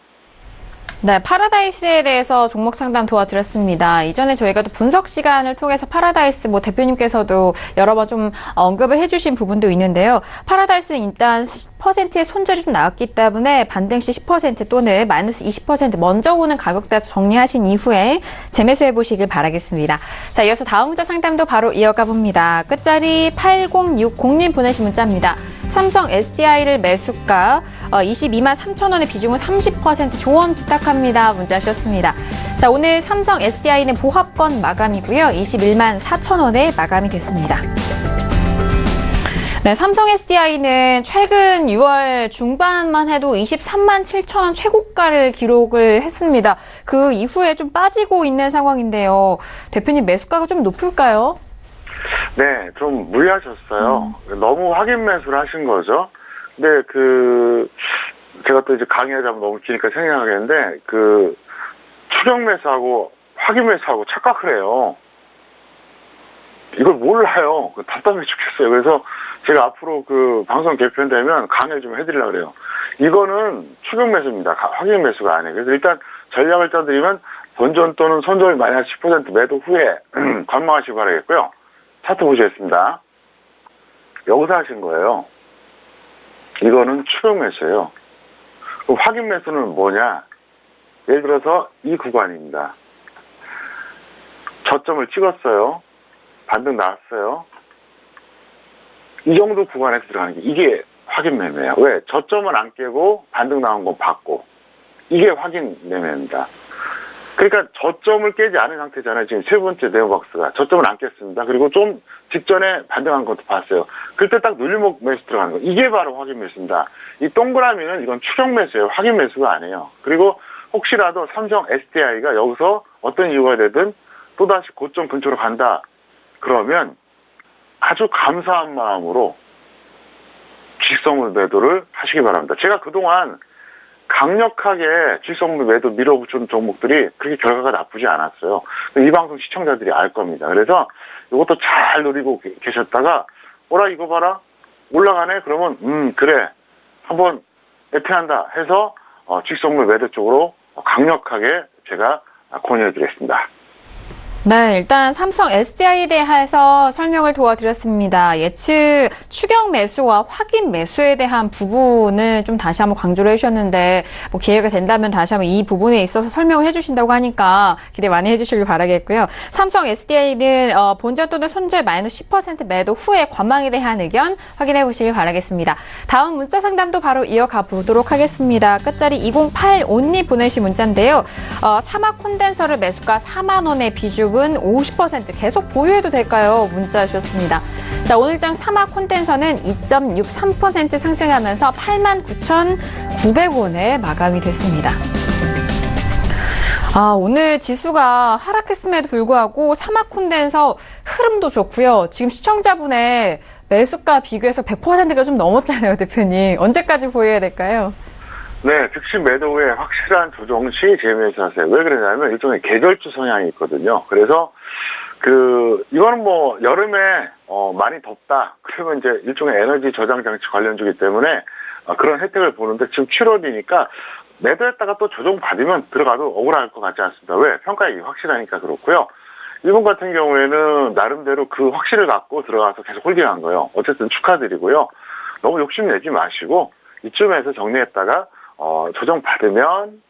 네, 파라다이스에 대해서 종목 상담 도와드렸습니다. 이전에 저희가 또 분석 시간을 통해서 파라다이스 대표님께서도 여러 번 좀 언급을 해주신 부분도 있는데요. 파라다이스는 일단 10%의 손절이 좀 나왔기 때문에 반등시 10% 또는 마이너스 20% 먼저 오는 가격대 정리하신 이후에 재매수해 보시길 바라겠습니다. 자, 이어서 다음 문자 상담도 바로 이어가 봅니다. 끝자리 8060님 보내신 문자입니다. 삼성 SDI를 매수가 22만 3천 원의 비중은 30% 조언 부탁합니다. 문자 주셨습니다. 자, 오늘 삼성 SDI는 보합권 마감이고요. 21만 4천 원에 마감이 됐습니다. 네, 삼성 SDI는 최근 6월 중반만 해도 23만 7천 원 최고가를 기록을 했습니다. 그 이후에 좀 빠지고 있는 상황인데요. 대표님 매수가가 좀 높을까요? 네, 좀 무리하셨어요. 너무 확인 매수를 하신 거죠. 근데 제가 또 이제 강의하자면 너무 기니까 생각하겠는데, 추격 매수하고 확인 매수하고 착각을 해요. 이걸 몰라요. 답답해 죽겠어요. 그래서 제가 앞으로 방송 개편되면 강의를 좀 해드리려고 그래요. 이거는 추격 매수입니다. 확인 매수가 아니에요. 그래서 일단 전략을 짜드리면 본전 또는 손절 마이너스 10% 매도 후에 관망하시기 바라겠고요. 차트 보시겠습니다. 여기서 하신 거예요. 이거는 추격 매수예요. 그럼 확인 매수는 뭐냐? 예를 들어서 이 구간입니다. 저점을 찍었어요. 반등 나왔어요. 이 정도 구간에서 들어가는 게 이게 확인 매매예요. 왜? 저점을 안 깨고 반등 나온 건 받고. 이게 확인 매매입니다. 그러니까 저점을 깨지 않은 상태잖아요. 지금 세 번째 네오박스가 저점을 안 깼습니다. 그리고 좀 직전에 반등한 것도 봤어요. 그때 딱 눌림목 매수 들어가는 거. 이게 바로 확인 매수입니다. 이 동그라미는 이건 추격 매수예요. 확인 매수가 아니에요. 그리고 혹시라도 삼성 SDI가 여기서 어떤 이유가 되든 또다시 고점 근처로 간다. 그러면 아주 감사한 마음으로 직성물 매도를 하시기 바랍니다. 제가 그동안 강력하게 직성물 매도 밀어붙인 종목들이 그렇게 결과가 나쁘지 않았어요. 이 방송 시청자들이 알 겁니다. 그래서 이것도 잘 노리고 계셨다가 오라 이거 봐라 올라가네 그러면 그래 한번 애태한다 해서 직성물 매도 쪽으로 강력하게 제가 권유해드리겠습니다. 네, 일단 삼성 SDI에 대해서 설명을 도와드렸습니다. 예측 추격 매수와 확인 매수에 대한 부분을 좀 다시 한번 강조를 해주셨는데 기회가 된다면 다시 한번 이 부분에 있어서 설명을 해주신다고 하니까 기대 많이 해주시길 바라겠고요. 삼성 SDI는 본전 또는 손절 마이너스 10% 매도 후에 관망에 대한 의견 확인해 보시길 바라겠습니다. 다음 문자 상담도 바로 이어가 보도록 하겠습니다. 끝자리 2085님 보내신 문자인데요. 사막 콘덴서를 매수가 4만 원의 비중 은 50% 계속 보유해도 될까요? 문자 주셨습니다. 자, 오늘장 사막 콘덴서는 2.63% 상승하면서 89,900원에 마감이 됐습니다. 오늘 지수가 하락했음에도 불구하고 사막 콘덴서 흐름도 좋고요. 지금 시청자분의 매수가 비교해서 100%가 좀 넘었잖아요, 대표님. 언제까지 보여야 될까요? 네, 즉시 매도 후에 확실한 조정 시 재매수하세요. 왜 그러냐면 일종의 계절주 성향이 있거든요. 그래서 이거는 여름에 많이 덥다. 그러면 이제 일종의 에너지 저장 장치 관련주기 때문에 그런 혜택을 보는데 지금 7월이니까 매도했다가 또 조정 받으면 들어가도 억울할 것 같지 않습니다. 왜? 평가액이 확실하니까 그렇고요. 이분 같은 경우에는 나름대로 그 확실을 갖고 들어가서 계속 홀딩한 거예요. 어쨌든 축하드리고요. 너무 욕심내지 마시고 이쯤에서 정리했다가 조정 받으면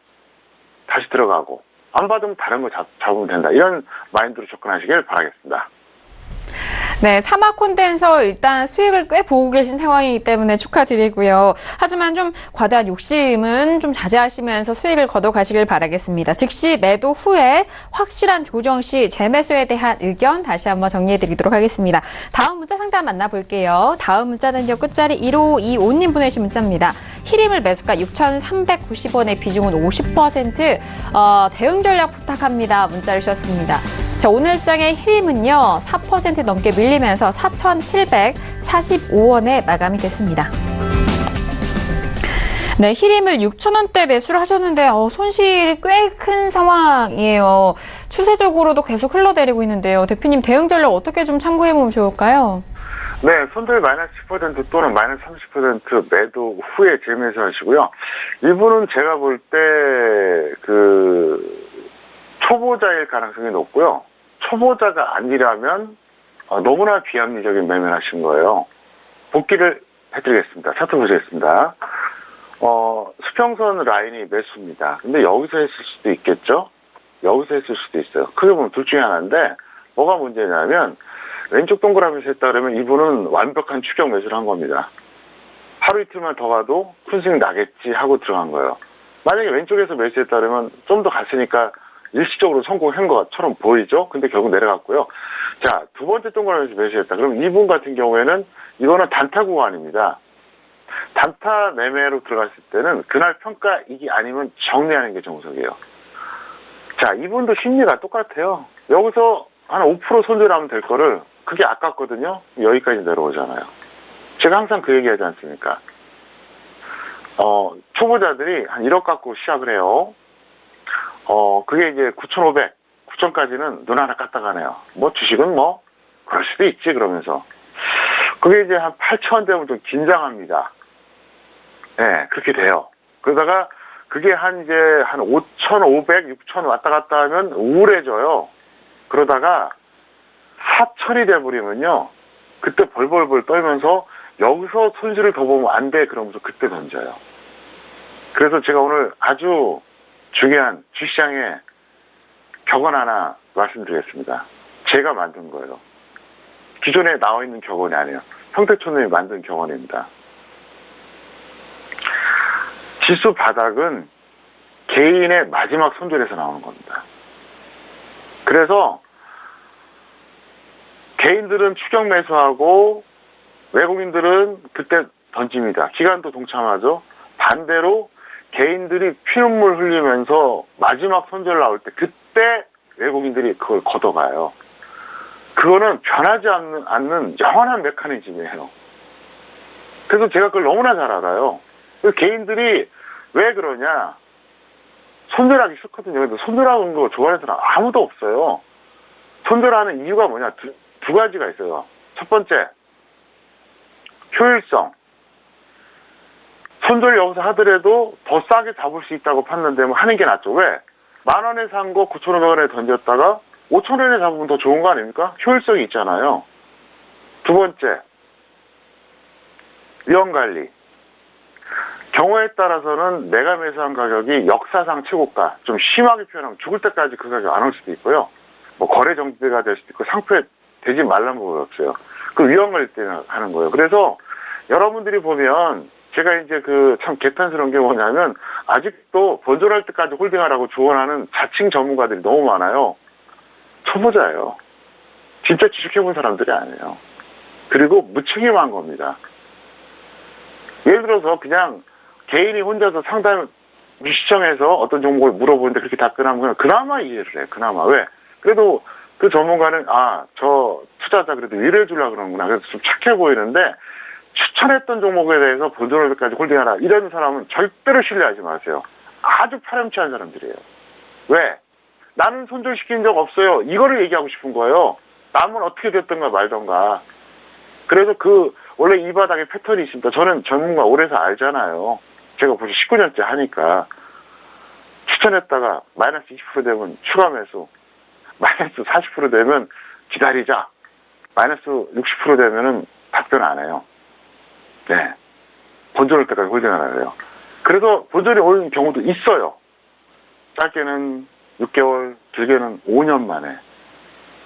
다시 들어가고 안 받으면 다른 거 잡으면 된다. 이런 마인드로 접근하시길 바라겠습니다. 네, 사막 콘덴서 일단 수익을 꽤 보고 계신 상황이기 때문에 축하드리고요. 하지만 좀 과다한 욕심은 좀 자제하시면서 수익을 거둬가시길 바라겠습니다. 즉시 매도 후에 확실한 조정 시 재매수에 대한 의견 다시 한번 정리해드리도록 하겠습니다. 다음 문자 상담 만나볼게요. 다음 문자는요. 끝자리 1525님 보내신 문자입니다. 히림을 매수가 6,390원의 비중은 50%. 대응 전략 부탁합니다. 문자를 주셨습니다. 자, 오늘장의 히림은요. 4% 넘게 밀리면서 4,745원에 마감이 됐습니다. 네, 히림을 6,000원대 매수를 하셨는데 손실이 꽤 큰 상황이에요. 추세적으로도 계속 흘러내리고 있는데요. 대표님 대응 전략 어떻게 좀 참고해 보면 좋을까요? 네, 손절 마이너스 10% 또는 마이너스 30% 매도 후에 재매수 하시고요. 이분은 제가 볼 때 초보자일 가능성이 높고요. 초보자가 아니라면 너무나 비합리적인 매매를 하신 거예요. 복귀를 해드리겠습니다. 차트 보시겠습니다. 수평선 라인이 매수입니다. 근데 여기서 했을 수도 있겠죠? 여기서 했을 수도 있어요. 크게 보면 둘 중에 하나인데, 뭐가 문제냐면, 왼쪽 동그라미에서 했다 그러면 이분은 완벽한 추격 매수를 한 겁니다. 하루 이틀만 더 가도 큰 수익 나겠지 하고 들어간 거예요. 만약에 왼쪽에서 매수했다 그러면 좀 더 갔으니까 일시적으로 성공한 것처럼 보이죠? 근데 결국 내려갔고요. 자, 두 번째 동그라미에서 매수했다. 그럼 이분 같은 경우에는 이거는 단타 구간입니다. 단타 매매로 들어갔을 때는 그날 평가이기 아니면 정리하는 게 정석이에요. 자, 이분도 심리가 똑같아요. 여기서 한 5% 손절하면 될 거를 그게 아깝거든요. 여기까지 내려오잖아요. 제가 항상 그 얘기하지 않습니까? 초보자들이 한 1억 갖고 시작을 해요. 그게 이제 9,500, 9,000까지는 눈 하나 깠다 가네요. 뭐 주식은 뭐 그럴 수도 있지 그러면서. 그게 이제 한 8,000원 되면 좀 긴장합니다. 네, 그렇게 돼요. 그러다가 그게 한 5,500, 6,000 왔다 갔다 하면 우울해져요. 그러다가 4,000이 돼버리면요. 그때 벌벌벌 떨면서 여기서 손실을 더 보면 안 돼. 그러면서 그때 던져요. 그래서 제가 오늘 아주 중요한 주시장의 격언 하나 말씀드리겠습니다. 제가 만든 거예요. 기존에 나와 있는 격언이 아니에요. 성택촌님이 만든 격언입니다. 지수 바닥은 개인의 마지막 손절에서 나오는 겁니다. 그래서 개인들은 추격 매수하고 외국인들은 그때 던집니다. 기관도 동참하죠. 반대로 개인들이 피눈물 흘리면서 마지막 손절 나올 때 그때 외국인들이 그걸 걷어가요. 그거는 변하지 않는 영원한 메커니즘이에요. 그래서 제가 그걸 너무나 잘 알아요. 개인들이 왜 그러냐. 손절하기 싫거든요. 근데 손절하는 거 좋아하는 사람 아무도 없어요. 손절하는 이유가 뭐냐. 두 가지가 있어요. 첫 번째, 효율성. 손절 여기서 하더라도 더 싸게 잡을 수 있다고 판단되면 하는 게 낫죠. 왜? 10,000원에 산 거 9,500원에 던졌다가 5,000원에 잡으면 더 좋은 거 아닙니까? 효율성이 있잖아요. 두 번째, 위험관리. 경우에 따라서는 내가 매수한 가격이 역사상 최고가, 좀 심하게 표현하면 죽을 때까지 그 가격 안 올 수도 있고요. 뭐 거래 정지가 될 수도 있고 상표에 되지 말란 법이 없어요. 그 위험관리 때문에 하는 거예요. 그래서 여러분들이 보면 제가 이제 참 개탄스러운 게 뭐냐면 아직도 본전할 때까지 홀딩하라고 조언하는 자칭 전문가들이 너무 많아요. 초보자예요. 진짜 주식해본 사람들이 아니에요. 그리고 무책임한 겁니다. 예를 들어서 그냥 개인이 혼자서 상담 시청에서 어떤 종목을 물어보는데 그렇게 답변하면 그나마 이해를 해. 그나마. 왜? 그래도 그 전문가는 저 투자자 그래도 위로해 주려고 그러는구나. 그래서 좀 착해 보이는데 추천했던 종목에 대해서 본전할 때까지 홀딩하라. 이런 사람은 절대로 신뢰하지 마세요. 아주 파렴치한 사람들이에요. 왜? 나는 손절시킨 적 없어요. 이거를 얘기하고 싶은 거예요. 남은 어떻게 됐던가 말던가. 그래서 원래 이 바닥에 패턴이 있습니다. 저는 전문가 오래서 알잖아요. 제가 벌써 19년째 하니까. 추천했다가 마이너스 20% 되면 추가 매수. 마이너스 40% 되면 기다리자. 마이너스 60% 되면은 답변 안 해요. 네. 본전 올 때까지 홀딩하라 그래요. 그래서 본전이 오는 경우도 있어요. 짧게는 6개월, 길게는 5년 만에.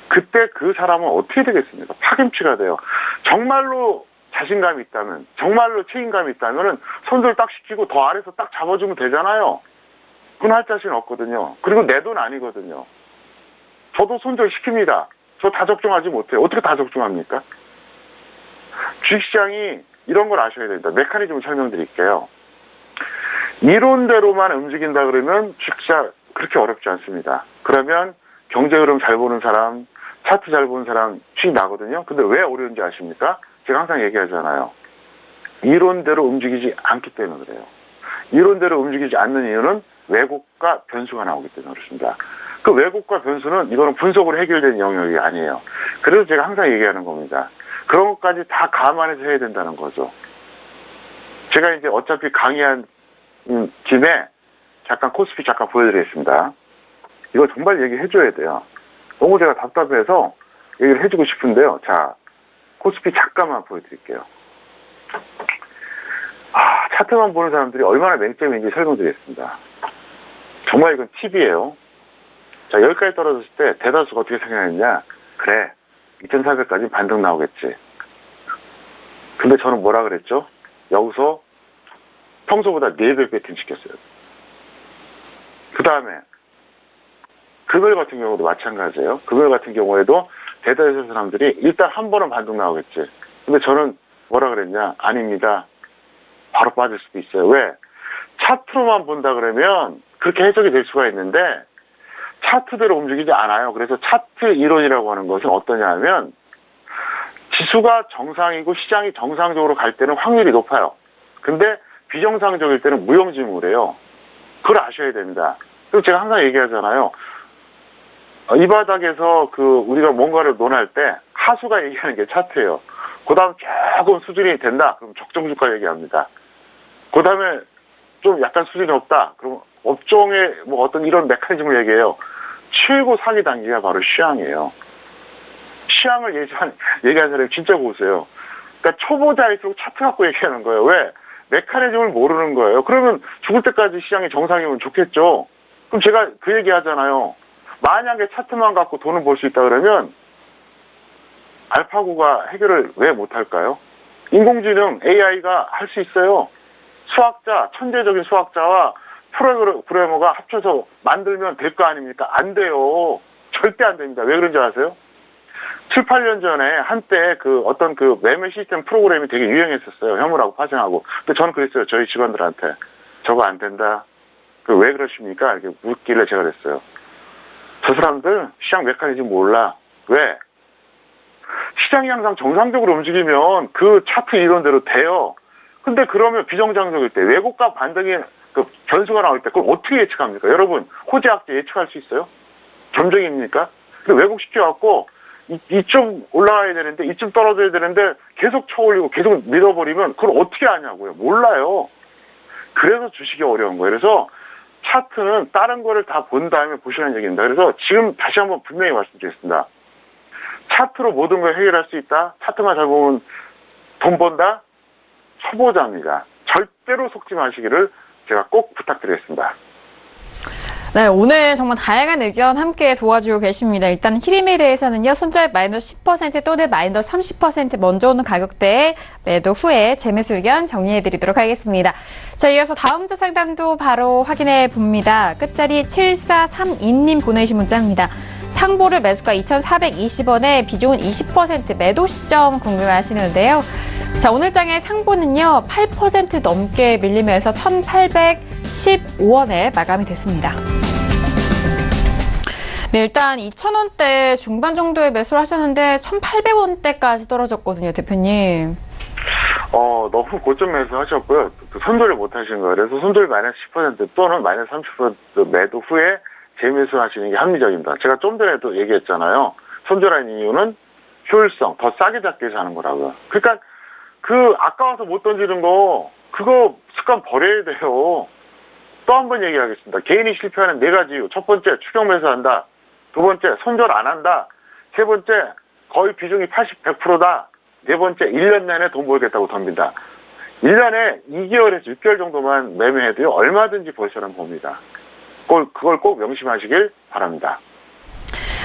그때 그 사람은 어떻게 되겠습니까? 파김치가 돼요. 정말로 자신감이 있다면, 정말로 책임감이 있다면은 손절 딱 시키고 더 아래서 딱 잡아주면 되잖아요. 그건 할 자신 없거든요. 그리고 내 돈 아니거든요. 저도 손절 시킵니다. 저 다 적중하지 못해요. 어떻게 다 적중합니까? 주식시장이 이런 걸 아셔야 됩니다. 메커니즘을 설명드릴게요. 이론대로만 움직인다 그러면 주식시장 그렇게 어렵지 않습니다. 그러면 경제 흐름 잘 보는 사람, 차트 잘 보는 사람 수익 나거든요. 근데 왜 어려운지 아십니까? 제가 항상 얘기하잖아요. 이론대로 움직이지 않기 때문에 그래요. 이론대로 움직이지 않는 이유는 왜곡과 변수가 나오기 때문에 그렇습니다. 그 왜곡과 변수는 이거는 분석으로 해결되는 영역이 아니에요. 그래서 제가 항상 얘기하는 겁니다. 그런 것까지 다 감안해서 해야 된다는 거죠. 제가 이제 어차피 강의한 김에 잠깐 코스피 잠깐 보여드리겠습니다. 이거 정말 얘기해줘야 돼요. 너무 제가 답답해서 얘기를 해주고 싶은데요. 자, 코스피 잠깐만 보여드릴게요. 차트만 보는 사람들이 얼마나 맹점인지 설명드리겠습니다. 정말 이건 팁이에요. 자, 여기까지 떨어졌을 때 대다수가 어떻게 생각했냐? 그래, 2400까지 반등 나오겠지. 근데 저는 뭐라 그랬죠? 여기서 평소보다 4배 배팅 시켰어요. 그 다음에 금요일 같은 경우도 마찬가지예요. 금요일 같은 경우에도 대다수 사람들이 일단 한 번은 반등 나오겠지. 근데 저는 뭐라 그랬냐? 아닙니다. 바로 빠질 수도 있어요. 왜? 차트로만 본다 그러면 그렇게 해석이 될 수가 있는데 차트대로 움직이지 않아요. 그래서 차트 이론이라고 하는 것은 어떠냐 하면 지수가 정상이고 시장이 정상적으로 갈 때는 확률이 높아요. 근데 비정상적일 때는 무용지물이에요. 그걸 아셔야 됩니다. 그리고 제가 항상 얘기하잖아요. 이 바닥에서 우리가 뭔가를 논할 때 하수가 얘기하는 게 차트예요. 그 다음 조금 수준이 된다. 그럼 적정주가 얘기합니다. 그 다음에 좀 약간 수준이 없다. 그럼 업종의 뭐 어떤 이런 메커니즘을 얘기해요. 최고 사기 단계가 바로 시황이에요. 시황을 얘기하는 사람이 진짜 보세요. 그러니까 초보자일수록 차트 갖고 얘기하는 거예요. 왜? 메커니즘을 모르는 거예요. 그러면 죽을 때까지 시장이 정상이면 좋겠죠. 그럼 제가 그 얘기 하잖아요. 만약에 차트만 갖고 돈을 벌 수 있다 그러면 알파고가 해결을 왜 못할까요? 인공지능 AI가 할 수 있어요. 수학자, 천재적인 수학자와 프로그래머가 합쳐서 만들면 될 거 아닙니까? 안 돼요. 절대 안 됩니다. 왜 그런지 아세요? 7, 8년 전에 한때 어떤 매매 시스템 프로그램이 되게 유행했었어요. 현물하고 파생하고. 근데 저는 그랬어요. 저희 직원들한테. 저거 안 된다. 왜 그러십니까? 이렇게 묻길래 제가 그랬어요. 저 사람들 시장 메커니즘 몰라. 왜? 시장이 항상 정상적으로 움직이면 그 차트 이론대로 돼요. 근데 그러면 비정상적일 때 왜곡과 반등의 변수가 나올 때 그걸 어떻게 예측합니까? 여러분, 호재학자 예측할 수 있어요? 점쟁입니까? 근데 왜곡시켜갖고 이쯤 올라가야 되는데 이쯤 떨어져야 되는데 계속 쳐올리고 계속 밀어버리면 그걸 어떻게 아냐고요. 몰라요. 그래서 주식이 어려운 거예요. 그래서 차트는 다른 거를 다 본 다음에 보시라는 얘기입니다. 그래서 지금 다시 한번 분명히 말씀드리겠습니다. 차트로 모든 걸 해결할 수 있다. 차트만 잘 보면 돈 번다. 초보자입니다. 절대로 속지 마시기를 제가 꼭 부탁드리겠습니다. 네, 오늘 정말 다양한 의견 함께 도와주고 계십니다. 일단 히림에 대해서는요, 손절 마이너스 10% 또는 마이너스 30% 먼저 오는 가격대에 매도 후에 재매수 의견 정리해드리도록 하겠습니다. 자, 이어서 다음 주 상담도 바로 확인해 봅니다. 끝자리 7432님 보내주신 문자입니다. 상보를 매수가 2,420원에 비중은 20% 매도 시점 궁금해하시는데요. 자, 오늘 장의 상보는요, 8% 넘게 밀리면서 1,815원에 마감이 됐습니다. 네, 일단 2,000원대 중반 정도의 매수를 하셨는데 1,800원대까지 떨어졌거든요, 대표님. 너무 고점 매수하셨고요. 손절을 못 하신 거예요. 그래서 손절 마이너스 10% 또는 마이너스 30% 매도 후에 재매수 하시는 게 합리적입니다. 제가 좀 전에도 얘기했잖아요. 손절한 이유는 효율성, 더 싸게 잡기 위해서 하는 거라고요. 그러니까 아까워서 못 던지는 거, 그거 습관 버려야 돼요. 또 한 번 얘기하겠습니다. 개인이 실패하는 4가지 이유. 첫 번째, 추격 매수한다. 두 번째, 손절 안 한다. 세 번째, 거의 비중이 100%다. 네 번째, 1년 내내 돈 벌겠다고 덤빈다. 1년에 2개월에서 6개월 정도만 매매해도요, 얼마든지 벌 사람 봅니다. 그걸 꼭 명심하시길 바랍니다.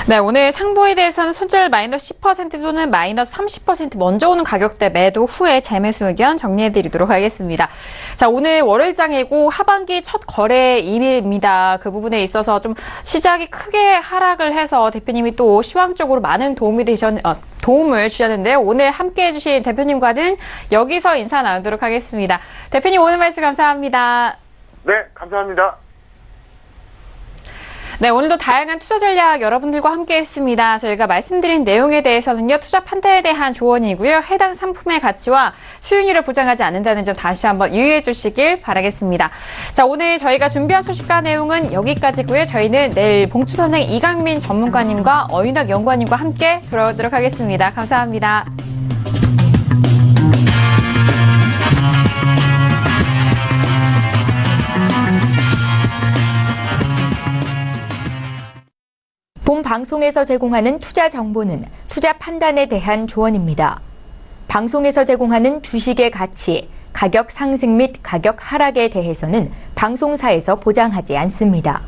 네, 오늘 상보에 대해서는 손절 마이너스 10% 또는 마이너스 30% 먼저 오는 가격대 매도 후에 재매수 의견 정리해드리도록 하겠습니다. 자, 오늘 월요일장이고 하반기 첫 거래일입니다. 그 부분에 있어서 좀 시작이 크게 하락을 해서 대표님이 또 시황적으로 많은 도움을 주셨는데요. 오늘 함께해 주신 대표님과는 여기서 인사 나누도록 하겠습니다. 대표님 오늘 말씀 감사합니다. 네, 감사합니다. 네, 오늘도 다양한 투자 전략 여러분들과 함께 했습니다. 저희가 말씀드린 내용에 대해서는요, 투자 판단에 대한 조언이고요. 해당 상품의 가치와 수익률을 보장하지 않는다는 점 다시 한번 유의해 주시길 바라겠습니다. 자, 오늘 저희가 준비한 소식과 내용은 여기까지고요. 저희는 내일 봉추선생 이강민 전문가님과 어윤학 연구원님과 함께 돌아오도록 하겠습니다. 감사합니다. 본 방송에서 제공하는 투자 정보는 투자 판단에 대한 조언입니다. 방송에서 제공하는 주식의 가치, 가격 상승 및 가격 하락에 대해서는 방송사에서 보장하지 않습니다.